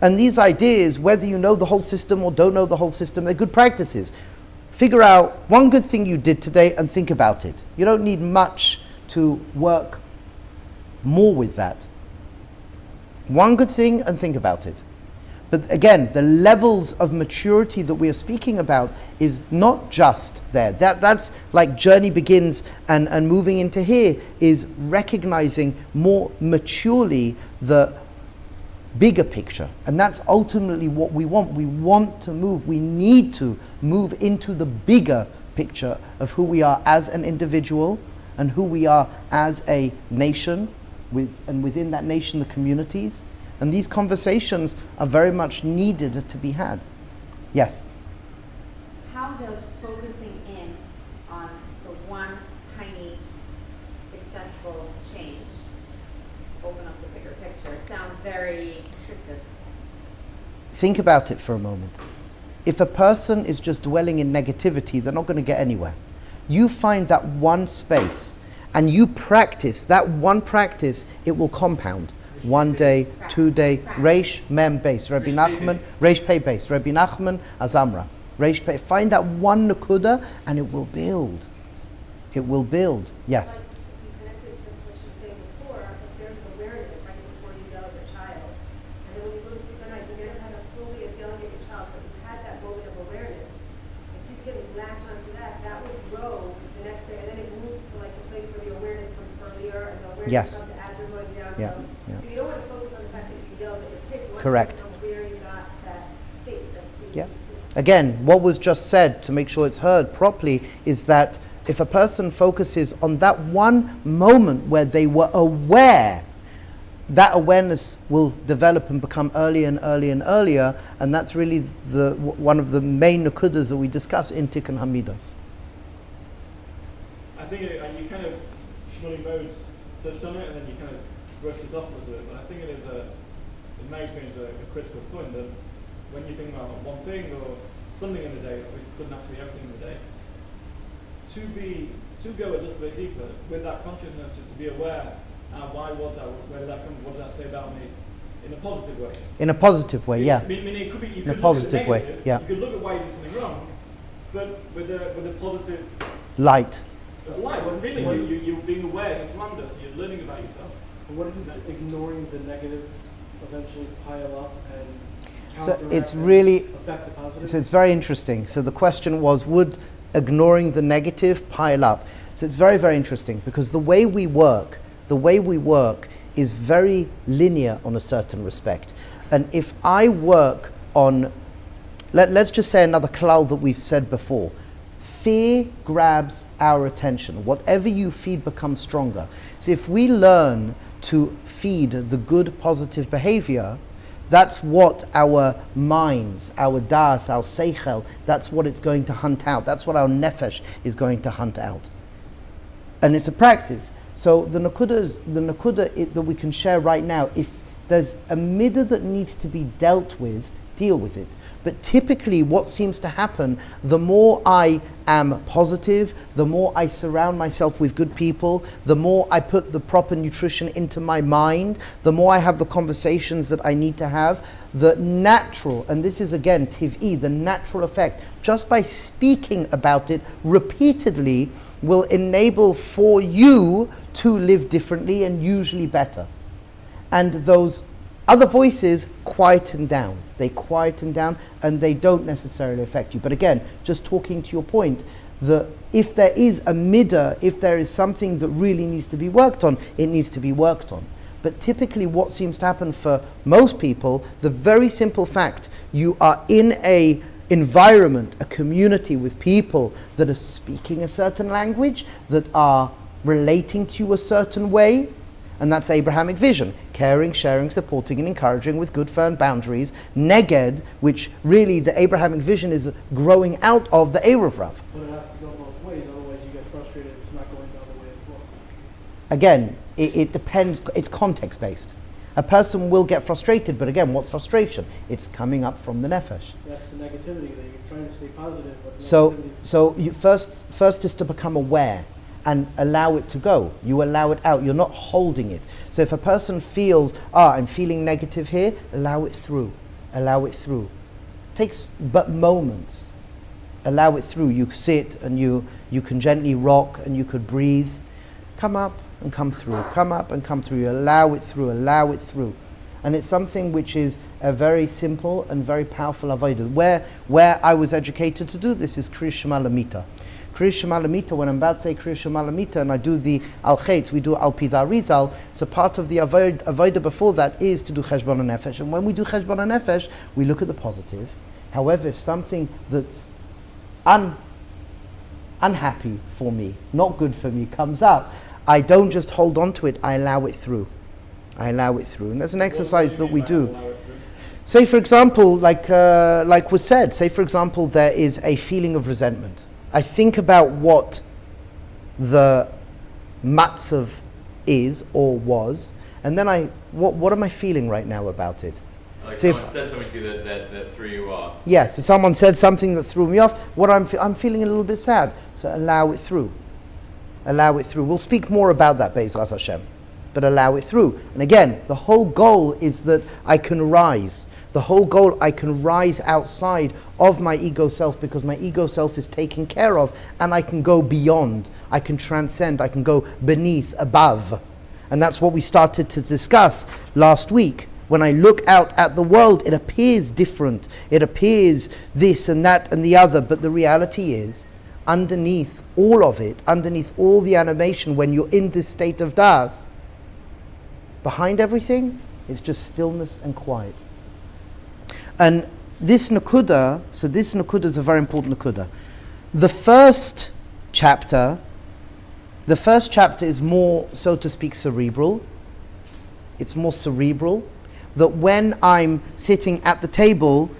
And these ideas, whether you know the whole system or don't know the whole system, they're good practices. Figure out one good thing you did today and think about it. You don't need much to work more with that. One good thing and think about it. But again, the levels of maturity that we are speaking about is not just there. That's like journey begins and moving into here is recognizing more maturely the bigger picture. And that's ultimately what we want. We want to move. We need to move into the bigger picture of who we are as an individual and who we are as a nation, and within that nation, the communities. And these conversations are very much needed to be had. Yes? How does focusing in on the one tiny successful change open up the bigger picture? It sounds very restrictive. Think about it for a moment. If a person is just dwelling in negativity, they're not going to get anywhere. You find that one space and you practice that one practice, it will compound. 1 day, 2 day, Reish Mem Beis, Rabbi Nachman, Reish Pei Beis, Rabbi Nachman Azamra, Reish Pei. Find that one nakuda, and it will build. It will build. Yes. Like you connected to what you were saying before, if there's awareness right before you yell at your child, and then when you go to sleep at night, you never had a fully of yelling at your child, but you had that moment of awareness. If you can latch onto that, that will grow the next day, and then it moves to like the place where the awareness comes earlier, and the awareness comes as you're going down. Yeah. So you don't want to focus on the fact that you yelled at your kids. You want Correct. to focus on where you got that space, that space. Yeah. Again, what was just said, to make sure it's heard properly, is that if a person focuses on that one moment where they were aware, that awareness will develop and become earlier and earlier and earlier, and that's really one of the main nukudas that we discuss in Tikkun Hamidos. I think you kind of, Shmuley Modes touched on it, and then you kind of brushed it off a little bit, but I think it is, in my experience, a critical point that when you think about one thing or something in the day, which doesn't have to be everything in the day, to go a little bit deeper with that consciousness, just to be aware, why was that, where did that come, what did that say about me, in a positive way. In a positive way, yeah. Meaning it could be, you in a could positive look at the way, negative, yeah. You could look at why you did something wrong, but with a positive light. Light, when really you're being aware, it's wonder, so you're learning about yourself. But wouldn't ignoring the negative eventually pile up and So counteract it's and really, affect the positive? so it's very interesting. So the question was, would ignoring the negative pile up? So it's very, very interesting because the way we work is very linear on a certain respect. And if I work on, let's just say another klal that we've said before. Fear grabs our attention. Whatever you feed becomes stronger. So if we learn to feed the good, positive behavior, that's what our minds, our das, our seichel, that's what it's going to hunt out. That's what our nefesh is going to hunt out. And it's a practice. So the nakuda that we can share right now, if there's a midah that needs to be dealt with, deal with it. But typically what seems to happen, the more I am positive, the more I surround myself with good people, the more I put the proper nutrition into my mind, the more I have the conversations that I need to have, the natural, and this is again tiv'i, the natural effect, just by speaking about it repeatedly will enable for you to live differently and usually better. And those other voices quieten down. They quieten down and they don't necessarily affect you. But again, just talking to your point, that if there is a midah, if there is something that really needs to be worked on, it needs to be worked on. But typically what seems to happen for most people, the very simple fact, you are in a environment, a community with people that are speaking a certain language, that are relating to you a certain way, and that's Abrahamic vision. Caring, sharing, supporting, and encouraging with good, firm boundaries. Neged, which really the Abrahamic vision is growing out of the Eruv Rav. But it has to go both ways, otherwise you get frustrated if it's not going the other way as well. Again, it depends, it's context based. A person will get frustrated, but again, what's frustration? It's coming up from the nefesh. That's the negativity, that you're trying to stay positive, but the So negativity is- so you first is to become aware and allow it to go. You allow it out. You're not holding it. So if a person feels, I'm feeling negative here, allow it through. Allow it through. Takes but moments. Allow it through. You sit and you can gently rock and you could breathe. Come up and come through. Come up and come through. You allow it through. Allow it through. And it's something which is a very simple and very powerful avodah. Where I was educated to do this is Kriya Shema Lamita. Kriya Shema Lamita, when I'm about to say Kriya Shema Lamita and I do the Al Chetz, we do Al Pida Rizal, so part of the avodah before that is to do Cheshbon HaNefesh. And when we do Cheshbon HaNefesh, we look at the positive. However, if something that's unhappy for me, not good for me, comes up, I don't just hold on to it, I allow it through. I allow it through. And there's an exercise that we do. Say for example, like was said, say for example there is a feeling of resentment. I think about what the matzav is or was, and then what am I feeling right now about it? Like So if- someone said something to you that threw you off. Yes, if someone said something that threw me off, what I'm feeling a little bit sad. So allow it through. Allow it through. We'll speak more about that, Be'ezras Hashem. But allow it through. And again, the whole goal is that I can rise. The whole goal, I can rise outside of my ego self because my ego self is taken care of and I can go beyond. I can transcend. I can go beneath, above. And that's what we started to discuss last week. When I look out at the world, it appears different. It appears this and that and the other. But the reality is, underneath all of it, underneath all the animation, when you're in this state of das, behind everything is just stillness and quiet. And this nakuda, so this nakuda is a very important nakuda. The first chapter is more, so to speak, cerebral. It's more cerebral. That when I'm sitting at the table,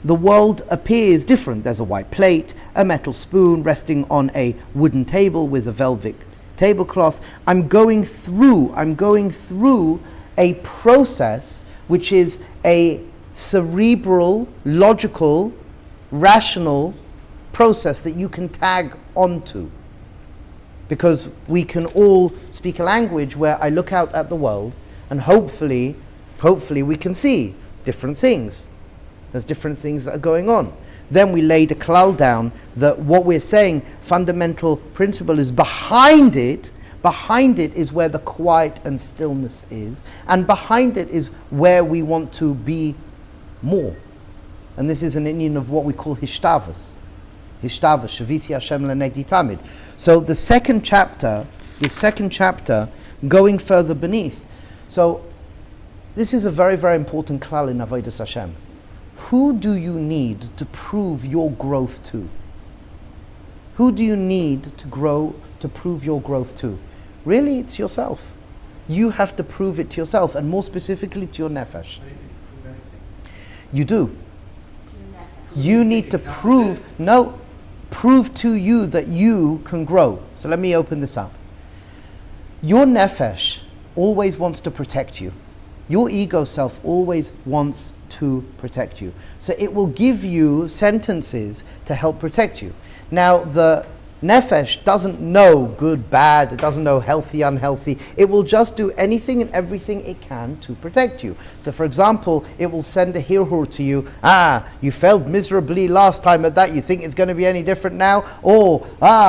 the world appears different. There's a white plate, a metal spoon resting on a wooden table with a velvet tablecloth. I'm going through a process which is a cerebral, logical, rational process that you can tag onto. Because we can all speak a language where I look out at the world and hopefully we can see different things. There's different things that are going on. then we laid a klal down that what we're saying, fundamental principle is behind it is where the quiet and stillness is, and behind it is where we want to be more. And this is an Indian of what we call hishtavus, shavisi HaShem lenegdi tamid. So the second chapter, going further beneath. So this is a very, very important klal in Avodas Hashem. Who do you need to prove your growth to? Who do you need to prove your growth to? Really, it's yourself. You have to prove it to yourself, and more specifically to your nefesh. You do. You need to prove to you that you can grow. So let me open this up. Your nefesh always wants to protect you. Your ego self always wants to protect you. So it will give you sentences to help protect you. Now, the Nefesh doesn't know good, bad, it doesn't know healthy, unhealthy. It will just do anything and everything it can to protect you. So for example, it will send a hirhur to you. You failed miserably last time at that, you think it's going to be any different now? Or,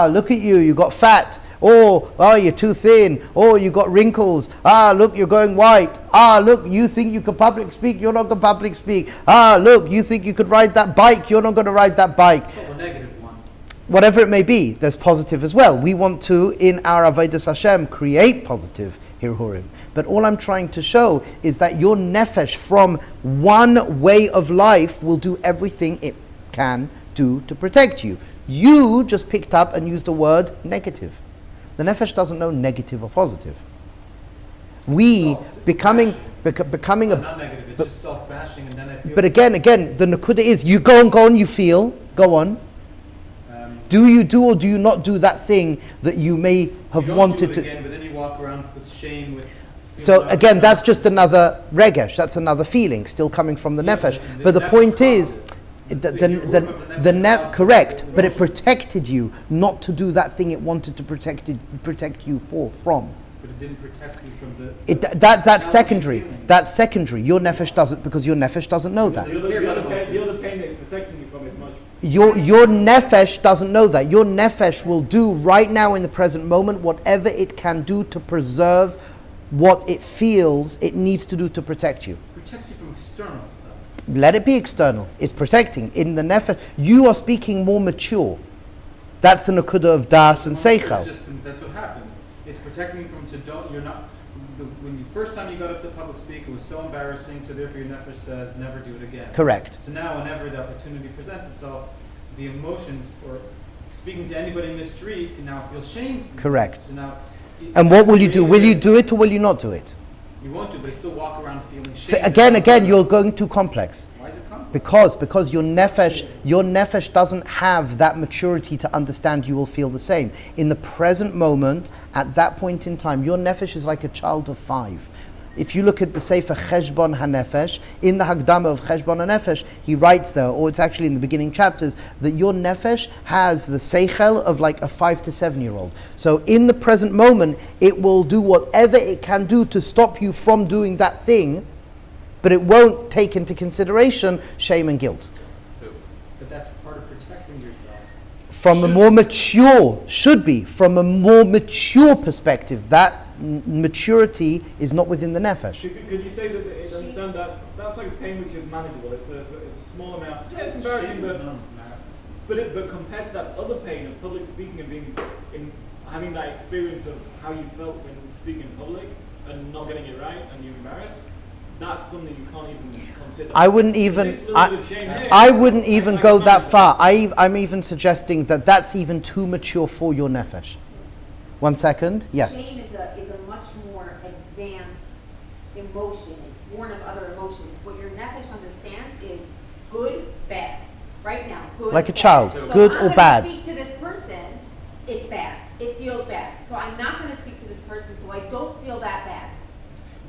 look at you, you got fat. Or, you're too thin. Or, you got wrinkles. Look, you're going white. Look, you think you could public speak, you're not going to public speak. Look, you think you could ride that bike, you're not going to ride that bike. Well, negative ones. Whatever it may be, there's positive as well. We want to, in our Avodas Hashem, create positive hirhurim. But all I'm trying to show is that your nefesh from one way of life will do everything it can do to protect you. You just picked up and used the word negative. The nefesh doesn't know negative or positive. Becoming a... Not negative, it's just self-bashing, and then I feel... But again, the nakuda is, you go on, you feel, go on. Do you do or do you not do that thing that you may have wanted to? Again, but then you walk around with shame. So again, that's just another regesh. That's another feeling, still coming from the nefesh. But the point is, correct. But it protected you not to do that thing it wanted to protect you from. But it didn't protect you from the. That's secondary. That's secondary. Your nefesh doesn't, because your nefesh doesn't know that. The other pain that it's protecting you from is much. Your nefesh doesn't know that. Your nefesh will do right now in the present moment whatever it can do to preserve what it feels it needs to do to protect you. It protects you from external stuff. Let it be external. It's protecting. In the nefesh, you are speaking more mature. That's the nakuda of das and seichel. That's what happens. It's protecting you from you're not. When you first time you got up to public speak, it was so embarrassing. So therefore, your nefesh says, never do it again. Correct. So now, whenever the opportunity presents itself, the emotions or speaking to anybody in the street can now feel shame. Correct. So now, and what will you do? Will you do it or will you not do it? You won't do, but you still walk around feeling shame. Again, you're going too complex. Why is it complex? Because your nefesh doesn't have that maturity to understand you will feel the same. In the present moment, at that point in time, your nefesh is like a child of 5. If you look at the Sefer Cheshbon HaNefesh, in the Hagdama of Cheshbon HaNefesh, he writes there, or it's actually in the beginning chapters, that your nefesh has the seichel of like a 5 to 7-year-old. So in the present moment, it will do whatever it can do to stop you from doing that thing, but it won't take into consideration shame and guilt. But that's part of protecting yourself. From a more mature perspective, that maturity is not within the nefesh. Could you say that it understand that that's like a pain which is manageable? It's a small amount. Yeah, it's embarrassing, but compared to that other pain of public speaking and having that experience of how you felt when speaking in public and not getting it right and you're embarrassed, that's something you can't even consider. I wouldn't even go that far. I'm even suggesting that that's even too mature for your nefesh. 1 second. Yes. Shame is a much more advanced emotion. It's born of other emotions. What your nefesh understands is good, bad. Right now, good. Like a bad. child, So good I'm or gonna bad. Speak to this person, it's bad. It feels bad. So I'm not going to speak to this person, so I don't feel that bad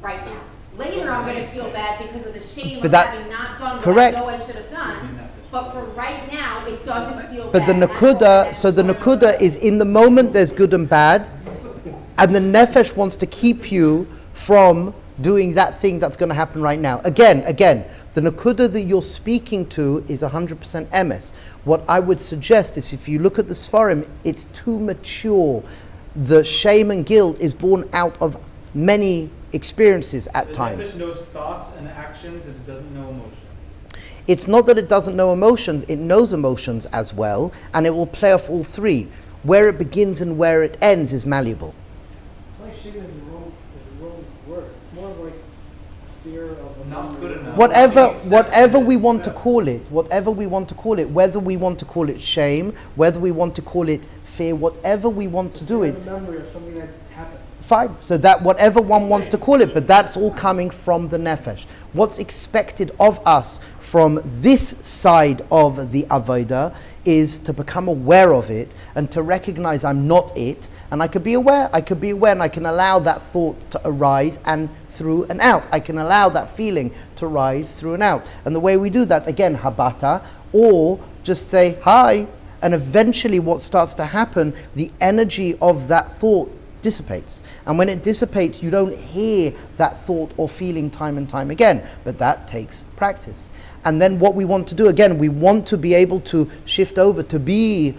right now. Later, I'm going to feel bad because of the shame of having not done what I know I should have done. But for right now, it doesn't feel But bad. the nakuda is in the moment there's good and bad, and the nefesh wants to keep you from doing that thing that's going to happen right now. Again, the nakuda that you're speaking to is 100% emes. What I would suggest is if you look at the Sfarim, it's too mature. The shame and guilt is born out of many experiences at times. It knows thoughts and actions, and it doesn't know emotions. It's not that it doesn't know emotions, it knows emotions as well, and it will play off all three. Where it begins and where it ends is malleable. Like shame is a wrong word. It's more of like fear of a Not good enough. Whatever we want to call it, whether we want to call it shame, whether we want to call it fear, whatever we want to do it. A memory of something that happened. Fine, so that whatever one wants to call it, but that's all coming from the nefesh. What's expected of us from this side of the avodah is to become aware of it and to recognize I'm not it, and I could be aware, and I can allow that thought to arise and through and out. I can allow that feeling to rise through and out. And the way we do that, again, habata, or just say hi, and eventually what starts to happen, the energy of that thought dissipates. And when it dissipates, you don't hear that thought or feeling time and time again. But that takes practice. And then what we want to do, again, we want to be able to shift over to be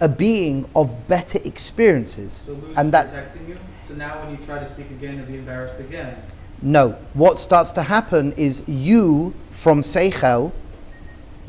a being of better experiences. So lose and that protecting you? So now when you try to speak again, you'll be embarrassed again. No. What starts to happen is you from Seichel,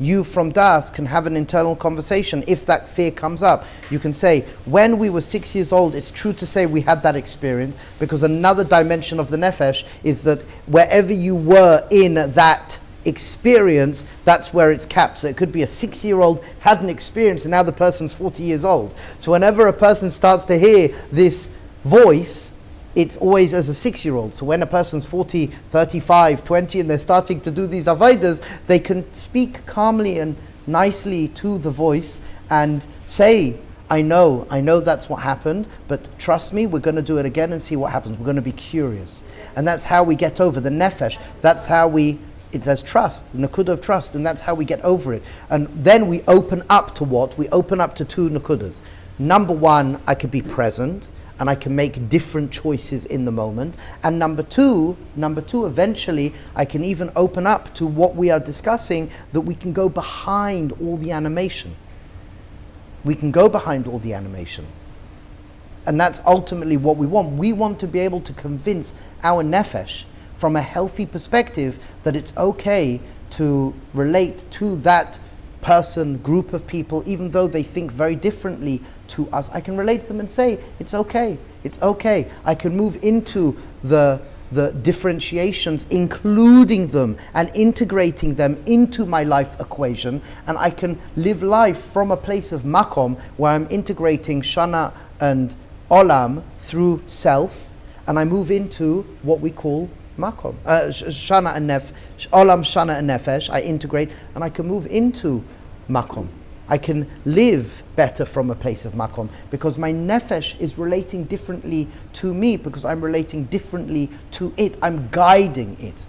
you from Das can have an internal conversation. If that fear comes up, you can say, when we were 6 years old, it's true to say we had that experience, because another dimension of the Nefesh is that wherever you were in that experience, that's where it's capped. So it could be a 6-year-old had an experience and now the person's 40 years old. So whenever a person starts to hear this voice, it's always as a 6-year-old. So when a person's 40, 35, 20, and they're starting to do these avodas, they can speak calmly and nicely to the voice and say, I know that's what happened, but trust me, we're going to do it again and see what happens. We're going to be curious. And that's how we get over the nefesh. That's how there's trust, the nakuda of trust, and that's how we get over it. And then we open up to what? We open up to two nakudas. Number one, I could be present, and I can make different choices in the moment. And number two, eventually, I can even open up to what we are discussing, that we can go behind all the animation. And that's ultimately what we want. We want to be able to convince our nefesh from a healthy perspective that it's okay to relate to that person, group of people, even though they think very differently to us. I can relate to them and say, it's okay. I can move into the differentiations, including them and integrating them into my life equation, and I can live life from a place of Makom, where I'm integrating Shanah and Olam through self, and I move into what we call Makom, Shanah and Olam, Shanah and Nefesh. I integrate, and I can move into Makom. I can live better from a place of Makom, because my Nefesh is relating differently to me, because I'm relating differently to it. I'm guiding it,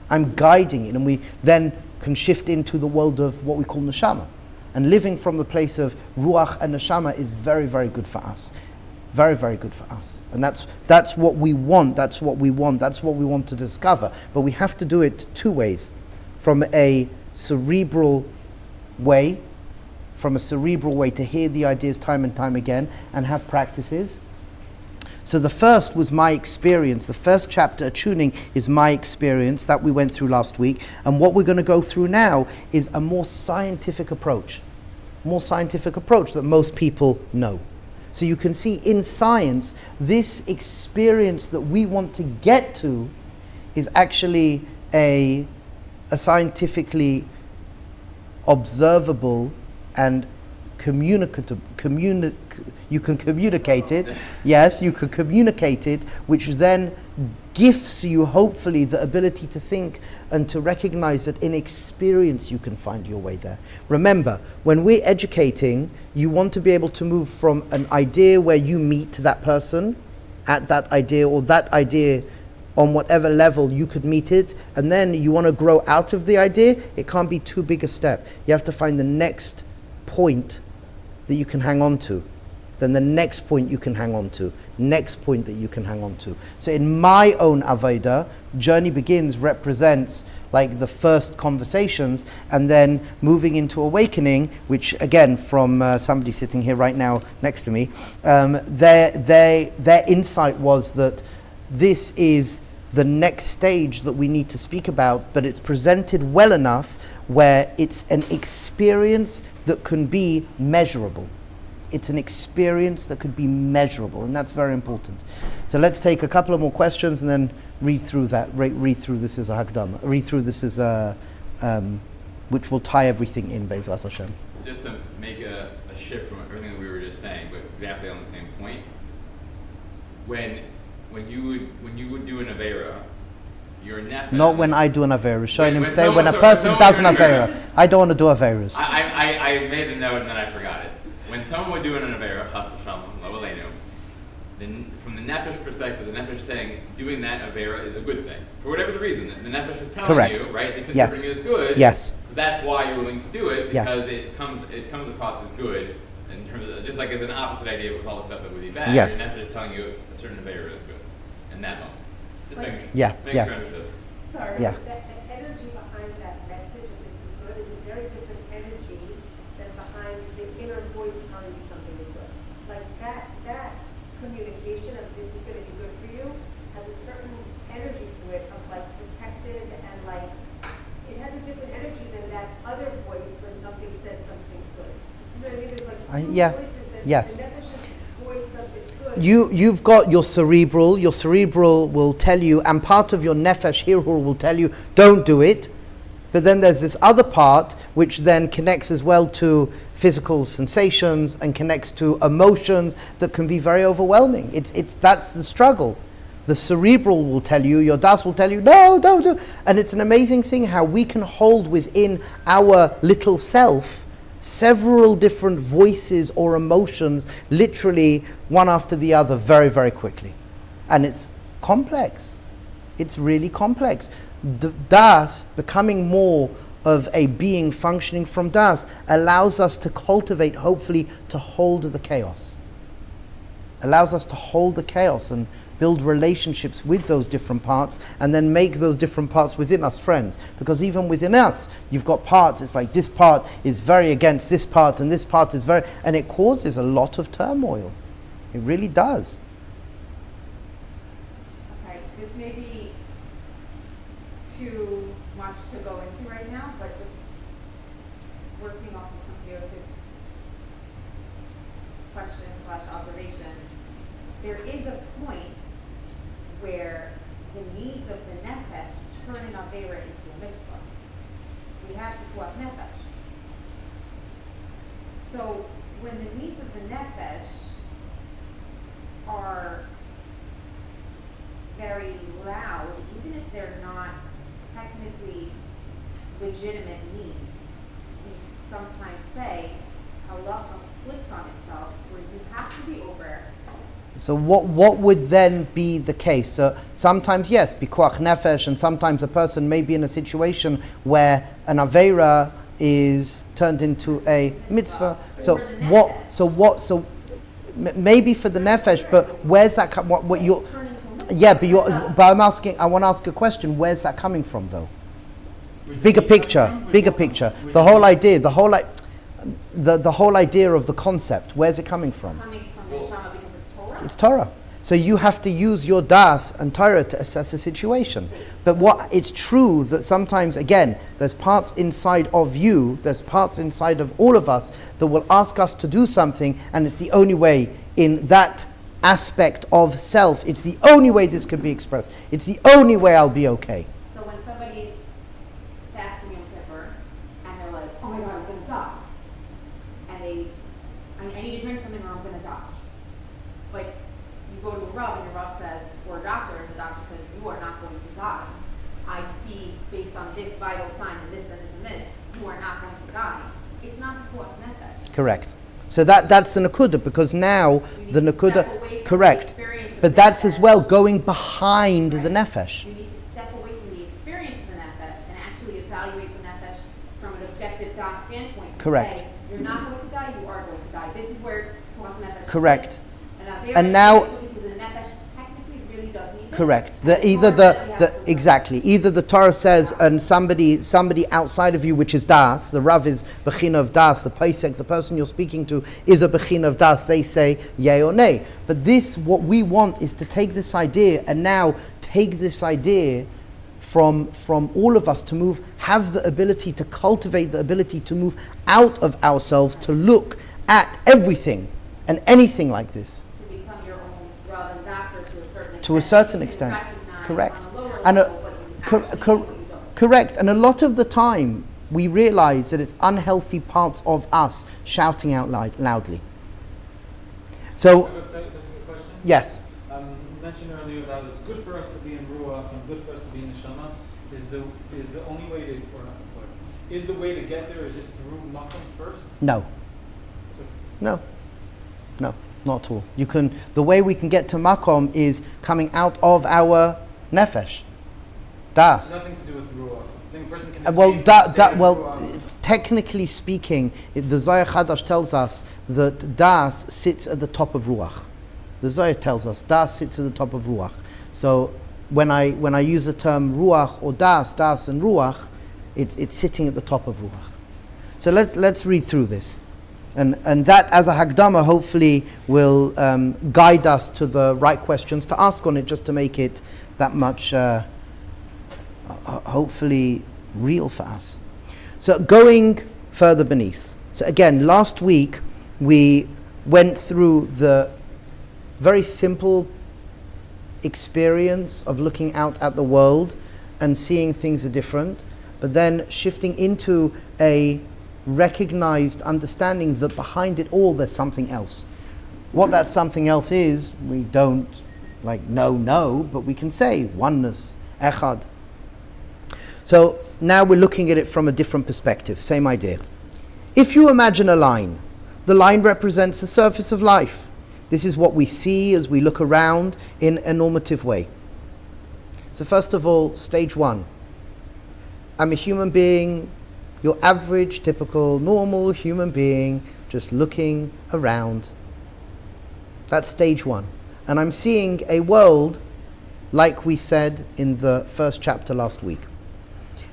and we then can shift into the world of what we call Neshama. And living from the place of Ruach and Neshama is very, very good for us. Very, very good for us. And that's what we want. That's what we want to discover. But we have to do it two ways. From a cerebral way to hear the ideas time and time again and have practices. So the first was my experience. The first chapter, Attuning, is my experience that we went through last week. And what we're going to go through now is a more scientific approach that most people know. So you can see in science, this experience that we want to get to is actually a scientifically observable and you can communicate it. Yes, you can communicate it, which then gifts you, hopefully, the ability to think and to recognize that in experience you can find your way there. Remember, when we're educating, you want to be able to move from an idea where you meet that person at that idea, or that idea on whatever level you could meet it, and then you want to grow out of the idea. It can't be too big a step. You have to find the next point that you can hang on to. then the next point you can hang on to, next point that you can hang on to. So in my own Avodah, journey begins represents like the first conversations, and then moving into awakening, which again from somebody sitting here right now next to me, their insight was that this is the next stage that we need to speak about, but it's presented well enough where it's an experience that can be measurable. It's an experience that could be measurable, and that's very important. So let's take a couple of more questions and then read through that. Read through this as a Hakdama. Read through this as a, which will tie everything in, Be'ezras Hashem. Just to make a shift from everything that we were just saying, but exactly on the same point. When you would do an Avera, your Nefesh... Not when I do an Avera. Shonim say when a person does an Avera. I don't want to do Averas. I made a note and then I forgot it. When someone would do an Avera, Chas v'Shalom, Lo Aleinu, then from the Nefesh perspective, the Nefesh is saying doing that Avera is a good thing. For whatever the reason, the Nefesh is telling Correct. you, right? It's Yes. interpreting it as good. Yes. So that's why you're willing to do it, Yes. because it comes across as good. In terms of, just like it's an opposite idea with all the stuff that would be bad. Yes. The Nefesh is telling you a certain Avera is good. In that moment. Just making sure. Yeah, Making yes. sure understood. Sorry, Yeah. the energy behind that message of this is good is a very different energy than behind the inner voice telling you something is good. Like that communication of this is going to be good for you has a certain energy to it of like protected and like it has a different energy than that other voice when something says something's good. So, do you know what I mean? There's like two yeah. voices that Yes. the Nefesh's voice of it's good. You've got your cerebral will tell you, and part of your Nefesh Hirhur will tell you, don't do it. But then there's this other part which then connects as well to physical sensations and connects to emotions that can be very overwhelming. That's the struggle. The cerebral will tell you, your das will tell you, no, don't do. And it's an amazing thing how we can hold within our little self several different voices or emotions, literally one after the other, very, very quickly. And it's complex. It's really complex. The das, becoming more of a being functioning from das, allows us to cultivate, hopefully, to hold the chaos. Allows us to hold the chaos and build relationships with those different parts, and then make those different parts within us friends. Because even within us, you've got parts, it's like this part is very against this part, and this part is very, and it causes a lot of turmoil. It really does. Okay, this may be too much to go into right now, but just working off of some Joseph's question/observation, there is a point where the needs of the Nefesh turn an Avera into a mitzvah. We have to put Nefesh. So when the needs of the Nefesh are very loud, even if they're not technically legitimate needs, we sometimes say halacha flips on itself where you have to be over. So what would then be the case? So sometimes, yes, pikuach nefesh, and sometimes a person may be in a situation where an aveira is turned into a mitzvah. Maybe for the nefesh, but where's that? What you're? Yeah, but I'm asking. I want to ask a question. Where's that coming from, though? Bigger picture. The whole idea. The whole idea of the concept. Where's it coming from? Coming from the Shanah because it's Torah. It's Torah. So you have to use your das and Torah to assess the situation. But it's true that sometimes, again, there's parts inside of you, there's parts inside of all of us that will ask us to do something, and it's the only way in that aspect of self, it's the only way this could be expressed. It's the only way I'll be okay. So when somebody's fasting Yom Kippur and they're like, oh my God, I'm going to die. And I need to drink something or I'm going to die. But you go to a Rav and your Rav says, or a doctor, and the doctor says, you are not going to die. I see, based on this vital sign and this and this and this, you are not going to die. It's not the nefesh. Correct. So that's the nakuda, because now the nakuda, correct. But that's as well going behind the nefesh. You need to step away from the experience of the nefesh and actually evaluate the nefesh from an objective dot standpoint. Correct. Say, you're not going to die, you are going to die. This is where nefesh Correct. And And now- because the nefesh technically really does need it. Correct. And Either Torah says you have to- exactly. Either the Torah says, and somebody outside of you, which is das, the Rav is bechina of das, the Pesach, the person you're speaking to, is a bechina of das. They say yay or nay. But this, what we want, is to take this idea and now take this idea from all of us to move, have the ability to cultivate the ability to move out of ourselves to look at everything and anything like this. To become your own Rav and doctor to a certain extent. To a certain You can extent. recognize Correct. on a lower And level what you actually do and what you don't. correct. And a lot of the time, we realize that it's unhealthy parts of us shouting out loudly. So, That's a good question. yes, You mentioned earlier that it's good for us to be in Ruach and good for us to be in Shanah. Is the only way to, or not, what, is the way to get there, is it through Makom first? no, So, no, not at all. The way we can get to Makom is coming out of our Nefesh, Das. nothing to do with Ruach. Saying a person can Well, stay in Ruach. technically speaking, the Zohar Chadash tells us that Das sits at the top of Ruach. The Zohar tells us Das sits at the top of Ruach. So when I use the term Ruach or Das and Ruach, it's sitting at the top of Ruach. So let's read through this. And that, as a Hagdama, hopefully will guide us to the right questions to ask on it, just to make it that much, hopefully, real for us. So going further beneath. So again, last week we went through the very simple experience of looking out at the world and seeing things are different, but then shifting into a recognized understanding that behind it all there's something else. What that something else is, we don't know, but we can say oneness, echad. So now we're looking at it from a different perspective, same idea. If you imagine a line, the line represents the surface of life. This is what we see as we look around in a normative way. So first of all, stage one. I'm a human being, your average, typical, normal human being, just looking around. That's stage one. And I'm seeing a world like we said in the first chapter last week.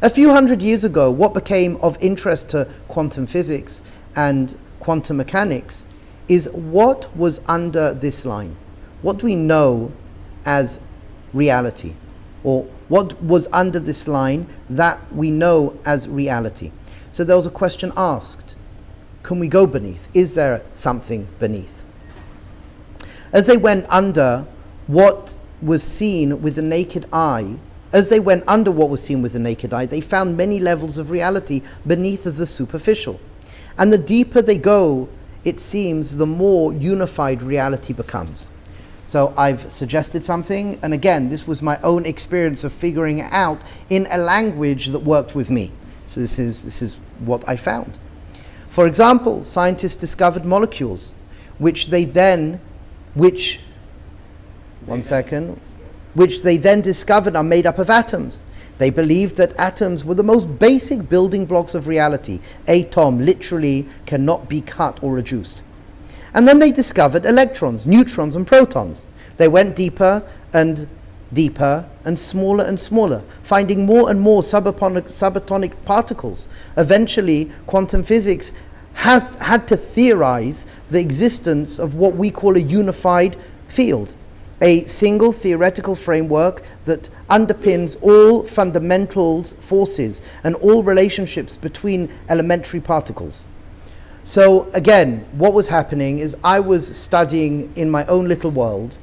A few hundred years ago, what became of interest to quantum physics and quantum mechanics is what was under this line. What do we know as reality? Or what was under this line that we know as reality? So there was a question asked. Can we go beneath? Is there something beneath? As they went under what was seen with the naked eye, they found many levels of reality beneath the superficial. And the deeper they go, it seems, the more unified reality becomes. So I've suggested something, and again, this was my own experience of figuring it out in a language that worked with me. So this is what I found. For example, scientists discovered molecules, which they then discovered are made up of atoms. They believed that atoms were the most basic building blocks of reality. Atom literally cannot be cut or reduced. And then they discovered electrons, neutrons, and protons. They went deeper and smaller, finding more and more subatomic particles. Eventually, quantum physics had to theorize the existence of what we call a unified field, a single theoretical framework that underpins all fundamental forces and all relationships between elementary particles. So again, what was happening is I was studying in my own little world,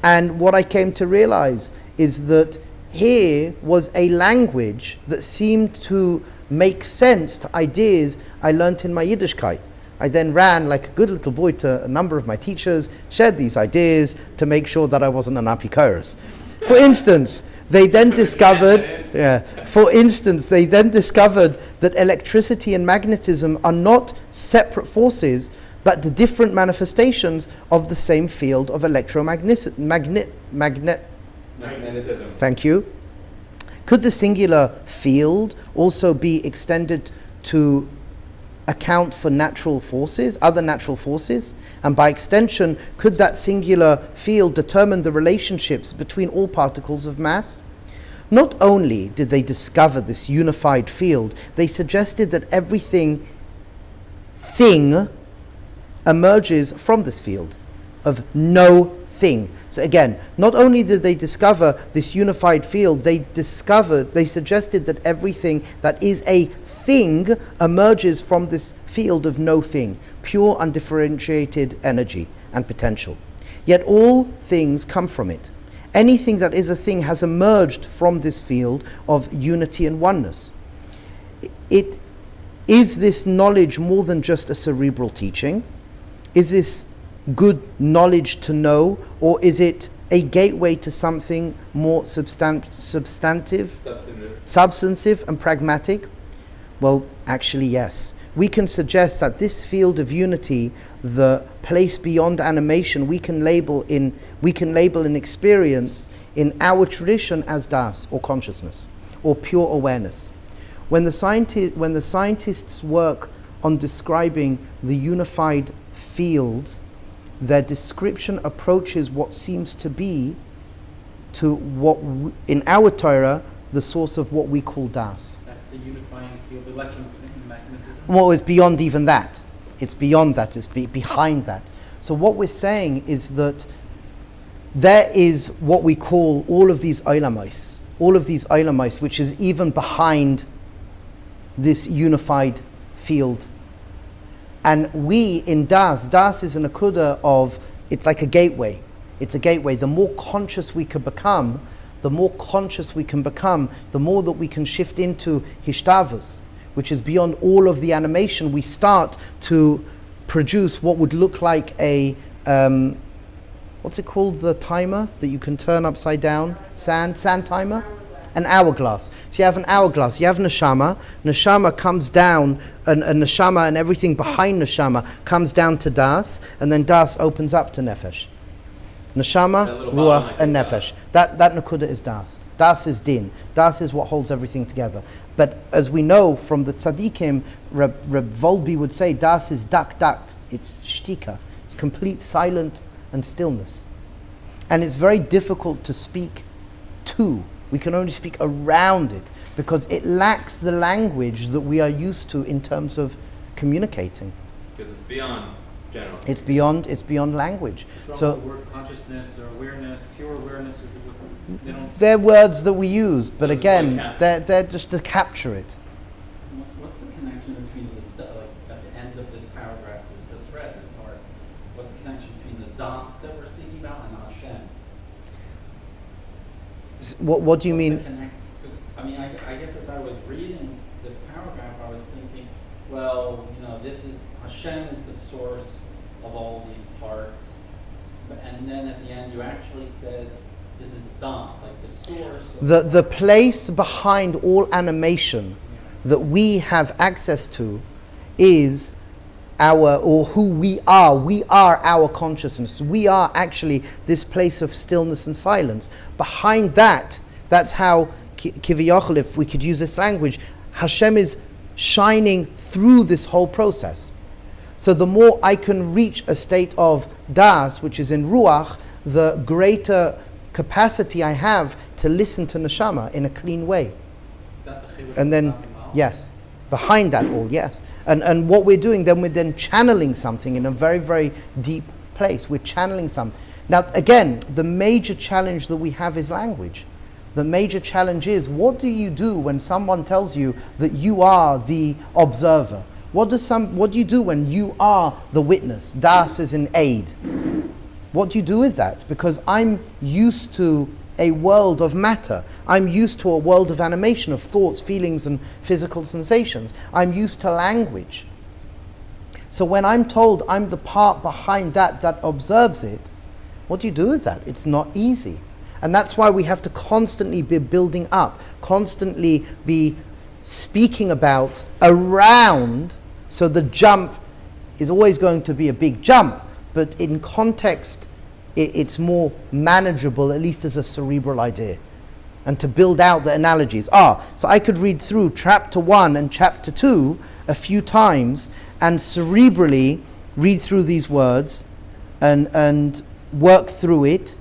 and what I came to realize is that here was a language that seemed to make sense to ideas I learnt in my Yiddishkeit. I then ran like a good little boy to a number of my teachers, shared these ideas to make sure that I wasn't an apikoros. For instance, they then discovered that electricity and magnetism are not separate forces, but the different manifestations of the same field of magnetism. Thank you. Could the singular field also be extended to account for natural forces, other natural forces? And by extension, could that singular field determine the relationships between all particles of mass? Not only did they discover this unified field, they suggested that everything thing emerges from this field of no thing. So again, not only did they discover this unified field, they suggested that everything that is a thing emerges from this field of no thing, pure undifferentiated energy and potential. Yet all things come from it. Anything that is a thing has emerged from this field of unity and oneness. Is this knowledge more than just a cerebral teaching? Is this good knowledge to know, or is it a gateway to something more substantive and pragmatic? Well, actually, yes. We can suggest that this field of unity, the place beyond animation, we can label in experience in our tradition as das, or consciousness, or pure awareness. When the scientists work on describing the unified fields, their description approaches what seems to be to what in our Torah the source of what we call das. That's the unifying field, electromagnetism. Well, it's beyond even that. It's beyond that. It's behind that. So what we're saying is that there is what we call all of these olamos, which is even behind this unified field. And we in das is an akuda of, it's like a gateway. It's a gateway. The more conscious we can become, the more that we can shift into hishtavus, which is beyond all of the animation. We start to produce what would look like a, what's it called, the timer that you can turn upside down? Sand timer? An hourglass. So you have an hourglass, you have neshama comes down, and neshama and everything behind neshama comes down to das, and then das opens up to nefesh. Neshama, ruach, and nefesh. That nakuda is das. Das is din. Das is what holds everything together. But as we know from the tzaddikim, Reb Volbi would say, das is dak. It's shtika. It's complete silent and stillness. And it's very difficult to speak to. We can only speak around it because it lacks the language that we are used to in terms of communicating. Because it's beyond general. It's beyond language. So the word consciousness or awareness, pure awareness, they're words that we use, but again, they're just to capture it. What's the connection between at the end of this paragraph we just read, this part? What's the connection between the das that we're speaking about and HaShem? What do you mean? I mean, I guess as I was reading this paragraph, I was thinking, well, this is HaShem is the source of all these parts, and then at the end you actually said this is das, like the source. The place behind all animation that we have access to is who we are. We are our consciousness. We are actually this place of stillness and silence. Behind that, that's how kiviyachol, if we could use this language, HaShem is shining through this whole process. So the more I can reach a state of das, which is in ruach, the greater capacity I have to listen to neshama in a clean way. Is that the chiluk And then, of yes. Behind that all, yes. And what we're doing, then we're then channeling something in a very, very deep place. We're channeling something. Now, again, the major challenge that we have is language. The major challenge is, what do you do when someone tells you that you are the observer? What do you do when you are the witness? Das is an aid. What do you do with that? Because I'm used to a world of matter. I'm used to a world of animation, of thoughts, feelings, and physical sensations. I'm used to language. So when I'm told I'm the part behind that observes it, what do you do with that? It's not easy. And that's why we have to constantly be building up, constantly be speaking about around, so the jump is always going to be a big jump, but in context, it's more manageable, at least as a cerebral idea. and to build out the analogies. So I could read through chapter 1 and chapter 2 a few times and cerebrally read through these words and work through it.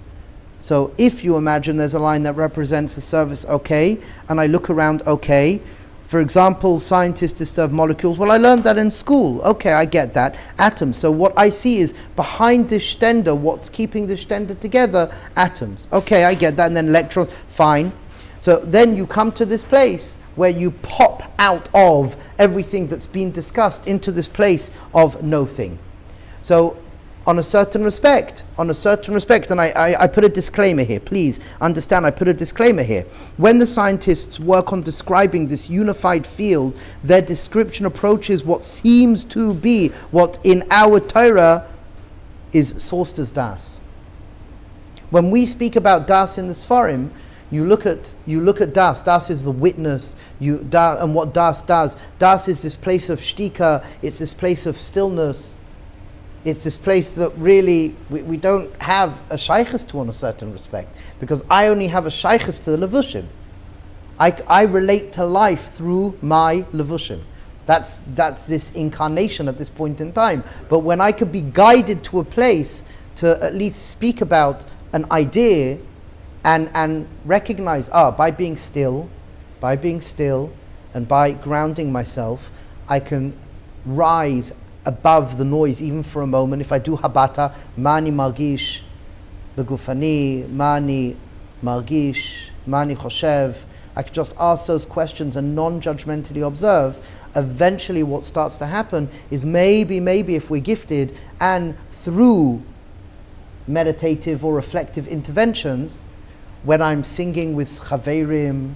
So if you imagine there's a line that represents the service, okay, and I look around, okay. For example, scientists disturb molecules. Well, I learned that in school. Okay, I get that. Atoms. So what I see is behind this stender, what's keeping this stender together? Atoms. Okay, I get that. And then electrons. Fine. So then you come to this place where you pop out of everything that's been discussed into this place of no thing. So on a certain respect, and I put a disclaimer here, please understand, I put a disclaimer here. When the scientists work on describing this unified field, their description approaches what seems to be what in our Torah is sourced as das. When we speak about das in the Sfarim, you look at das. Das is the witness. And what das does. Das is this place of shtika. It's this place of stillness. It's this place that really we don't have a shaykhis to in a certain respect, because I only have a shaykhis to the levushim. I relate to life through my levushim. That's this incarnation at this point in time. But when I could be guided to a place to at least speak about an idea and recognize, by being still, and by grounding myself, I can rise above the noise even for a moment. If I do habata, mani margish begufani, mani margish, mani choshev, I could just ask those questions and non-judgmentally observe. Eventually what starts to happen is maybe if we're gifted, and through meditative or reflective interventions, when I'm singing with chaverim,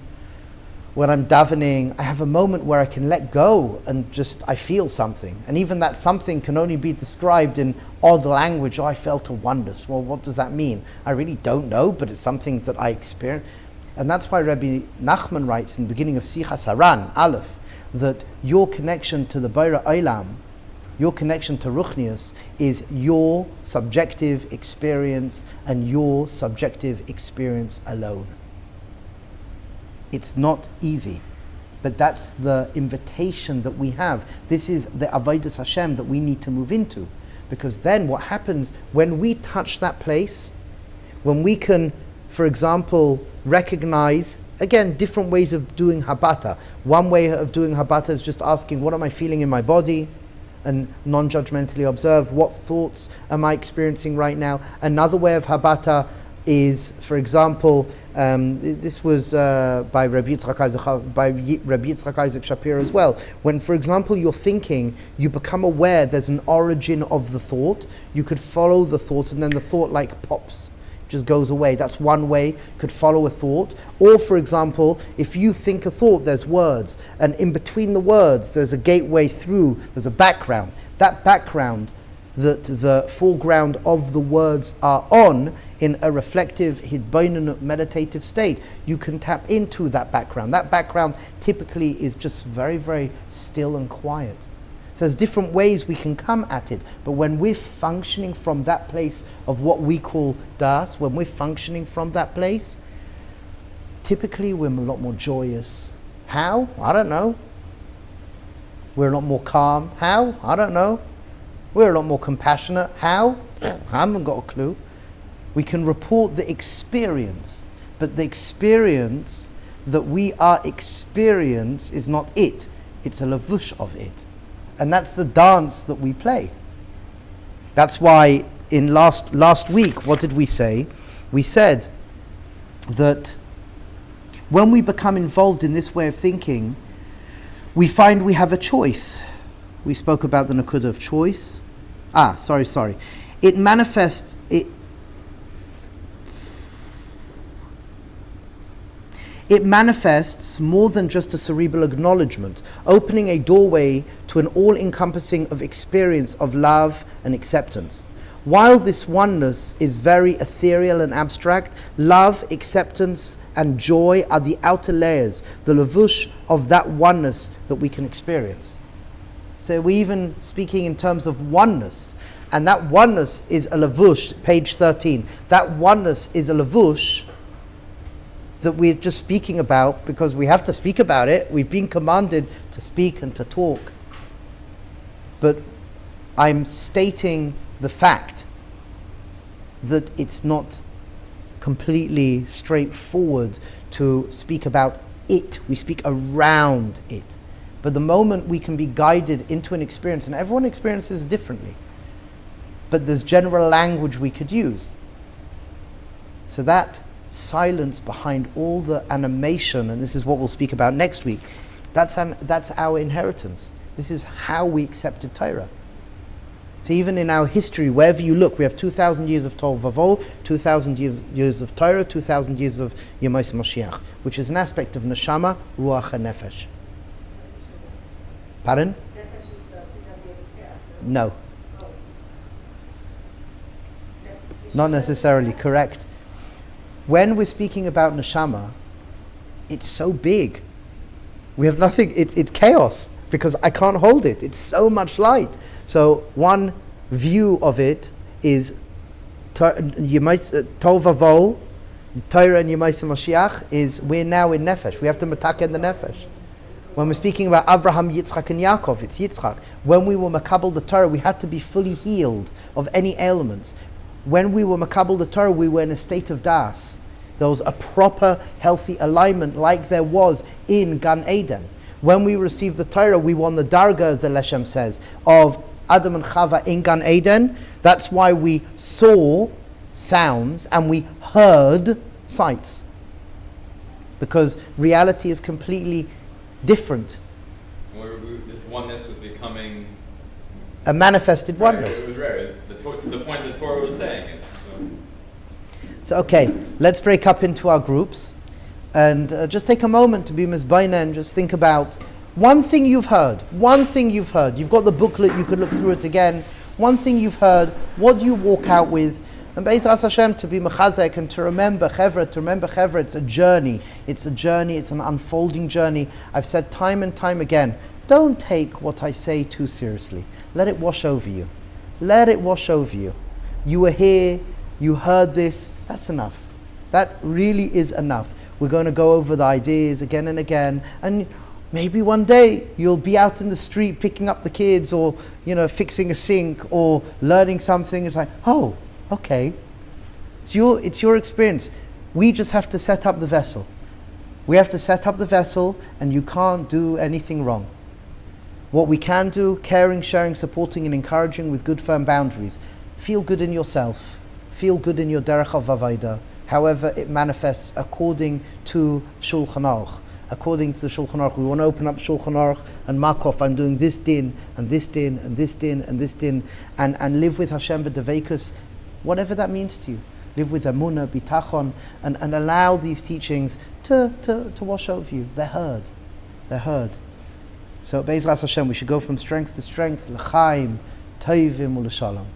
when I'm davening, I have a moment where I can let go and just, I feel something. And even that something can only be described in odd language. I felt a wonders. Well, what does that mean? I really don't know, but it's something that I experience. And that's why Rabbi Nachman writes in the beginning of Sichas Haran, Aleph, that your connection to the Boira Olam, your connection to Ruchnius, is your subjective experience and your subjective experience alone. It's not easy, but that's the invitation that we have. This is the Avodas Hashem that we need to move into, because then what happens when we touch that place, when we can, for example, recognize, again, different ways of doing habata. One way of doing habata is just asking, what am I feeling in my body? And non-judgmentally observe, what thoughts am I experiencing right now? Another way of habata is, for example, this was by Rabbi Yitzchak Isaac Shapir as well. When, for example, you're thinking, you become aware there's an origin of the thought. You could follow the thought, and then the thought like pops, just goes away. That's one way you could follow a thought. Or, for example, if you think a thought, there's words, and in between the words, there's a gateway through. There's a background. That background that the foreground of the words are on in a reflective, hidboinun, meditative state, you can tap into that background. That background typically is just very, very still and quiet. So there's different ways we can come at it, but when we're functioning from that place of what we call das, when we're functioning from that place, typically we're a lot more joyous. How? I don't know. We're a lot more calm. How? I don't know. We're a lot more compassionate. How? I haven't got a clue. We can report the experience, but the experience that we are experience is not it. It's a lavush of it. And that's the dance that we play. That's why in last week, what did we say? We said that when we become involved in this way of thinking, we find we have a choice. We spoke about the nakuda of choice. It manifests more than just a cerebral acknowledgement, opening a doorway to an all-encompassing of experience of love and acceptance. While this oneness is very ethereal and abstract, love, acceptance, and joy are the outer layers, the lavush of that oneness that we can experience. So we're even speaking in terms of oneness, and that oneness is a lavush, page 13. That oneness is a lavush that we're just speaking about because we have to speak about it. We've been commanded to speak and to talk. But I'm stating the fact that it's not completely straightforward to speak about it. We speak around it. But the moment we can be guided into an experience, and everyone experiences differently, but there's general language we could use. So that silence behind all the animation, and this is what we'll speak about next week, that's our inheritance. This is how we accepted Torah. So even in our history, wherever you look, we have 2,000 years of Tov Vavo, 2,000 years of Torah, 2,000 years of Yemais Mashiach, which is an aspect of Neshama, Ruach, and Nefesh. Pardon? Nefesh is the 2,000 years of chaos. No, Oh. not necessarily correct. When we're speaking about Neshama, it's so big. We have nothing, it's chaos, because I can't hold it. It's so much light. So one view of it is Tov Vavo, Torah and Yemais Mashiach is we're now in Nefesh. We have to mataken the Nefesh. When we're speaking about Abraham, Yitzchak and Yaakov, it's Yitzchak. When we were makabel the Torah, we had to be fully healed of any ailments. When we were makabel the Torah, we were in a state of das. There was a proper, healthy alignment like there was in Gan Eden. When we received the Torah, we won the darga, as the Leshem says, of Adam and Chava in Gan Eden. That's why we saw sounds and we heard sights. Because reality is completely different. This oneness was becoming A manifested oneness. It was rare. To the point the Torah was saying it. So okay, let's break up into our groups. And just take a moment to be mizbaina and just think about one thing you've heard. One thing you've heard. You've got the booklet, you could look through it again. One thing you've heard. What do you walk out with? And Be'ezras Hashem, to be mechazek and to remember chevra, it's a journey. It's a journey, it's an unfolding journey. I've said time and time again, don't take what I say too seriously. Let it wash over you. Let it wash over you. You were here, you heard this, that's enough. That really is enough. We're going to go over the ideas again and again, and maybe one day you'll be out in the street picking up the kids, or fixing a sink, or learning something. It's like, oh, okay, it's your experience. We just have to set up the vessel. We have to set up the vessel, and you can't do anything wrong. What we can do: caring, sharing, supporting, and encouraging with good, firm boundaries. Feel good in yourself. Feel good in your derech of avodah. However it manifests according to Shulchan Aruch. According to the Shulchan Aruch, we want to open up Shulchan Aruch and Makom. I'm doing this din, and this din, and this din, and this din, and live with HaShem b'devekus, whatever that means to you. Live with emunah, bitachon, and allow these teachings to wash over you. They're heard. So, Be'ezras Hashem, we should go from strength to strength, l'chaim, tovim, u'l'shalom.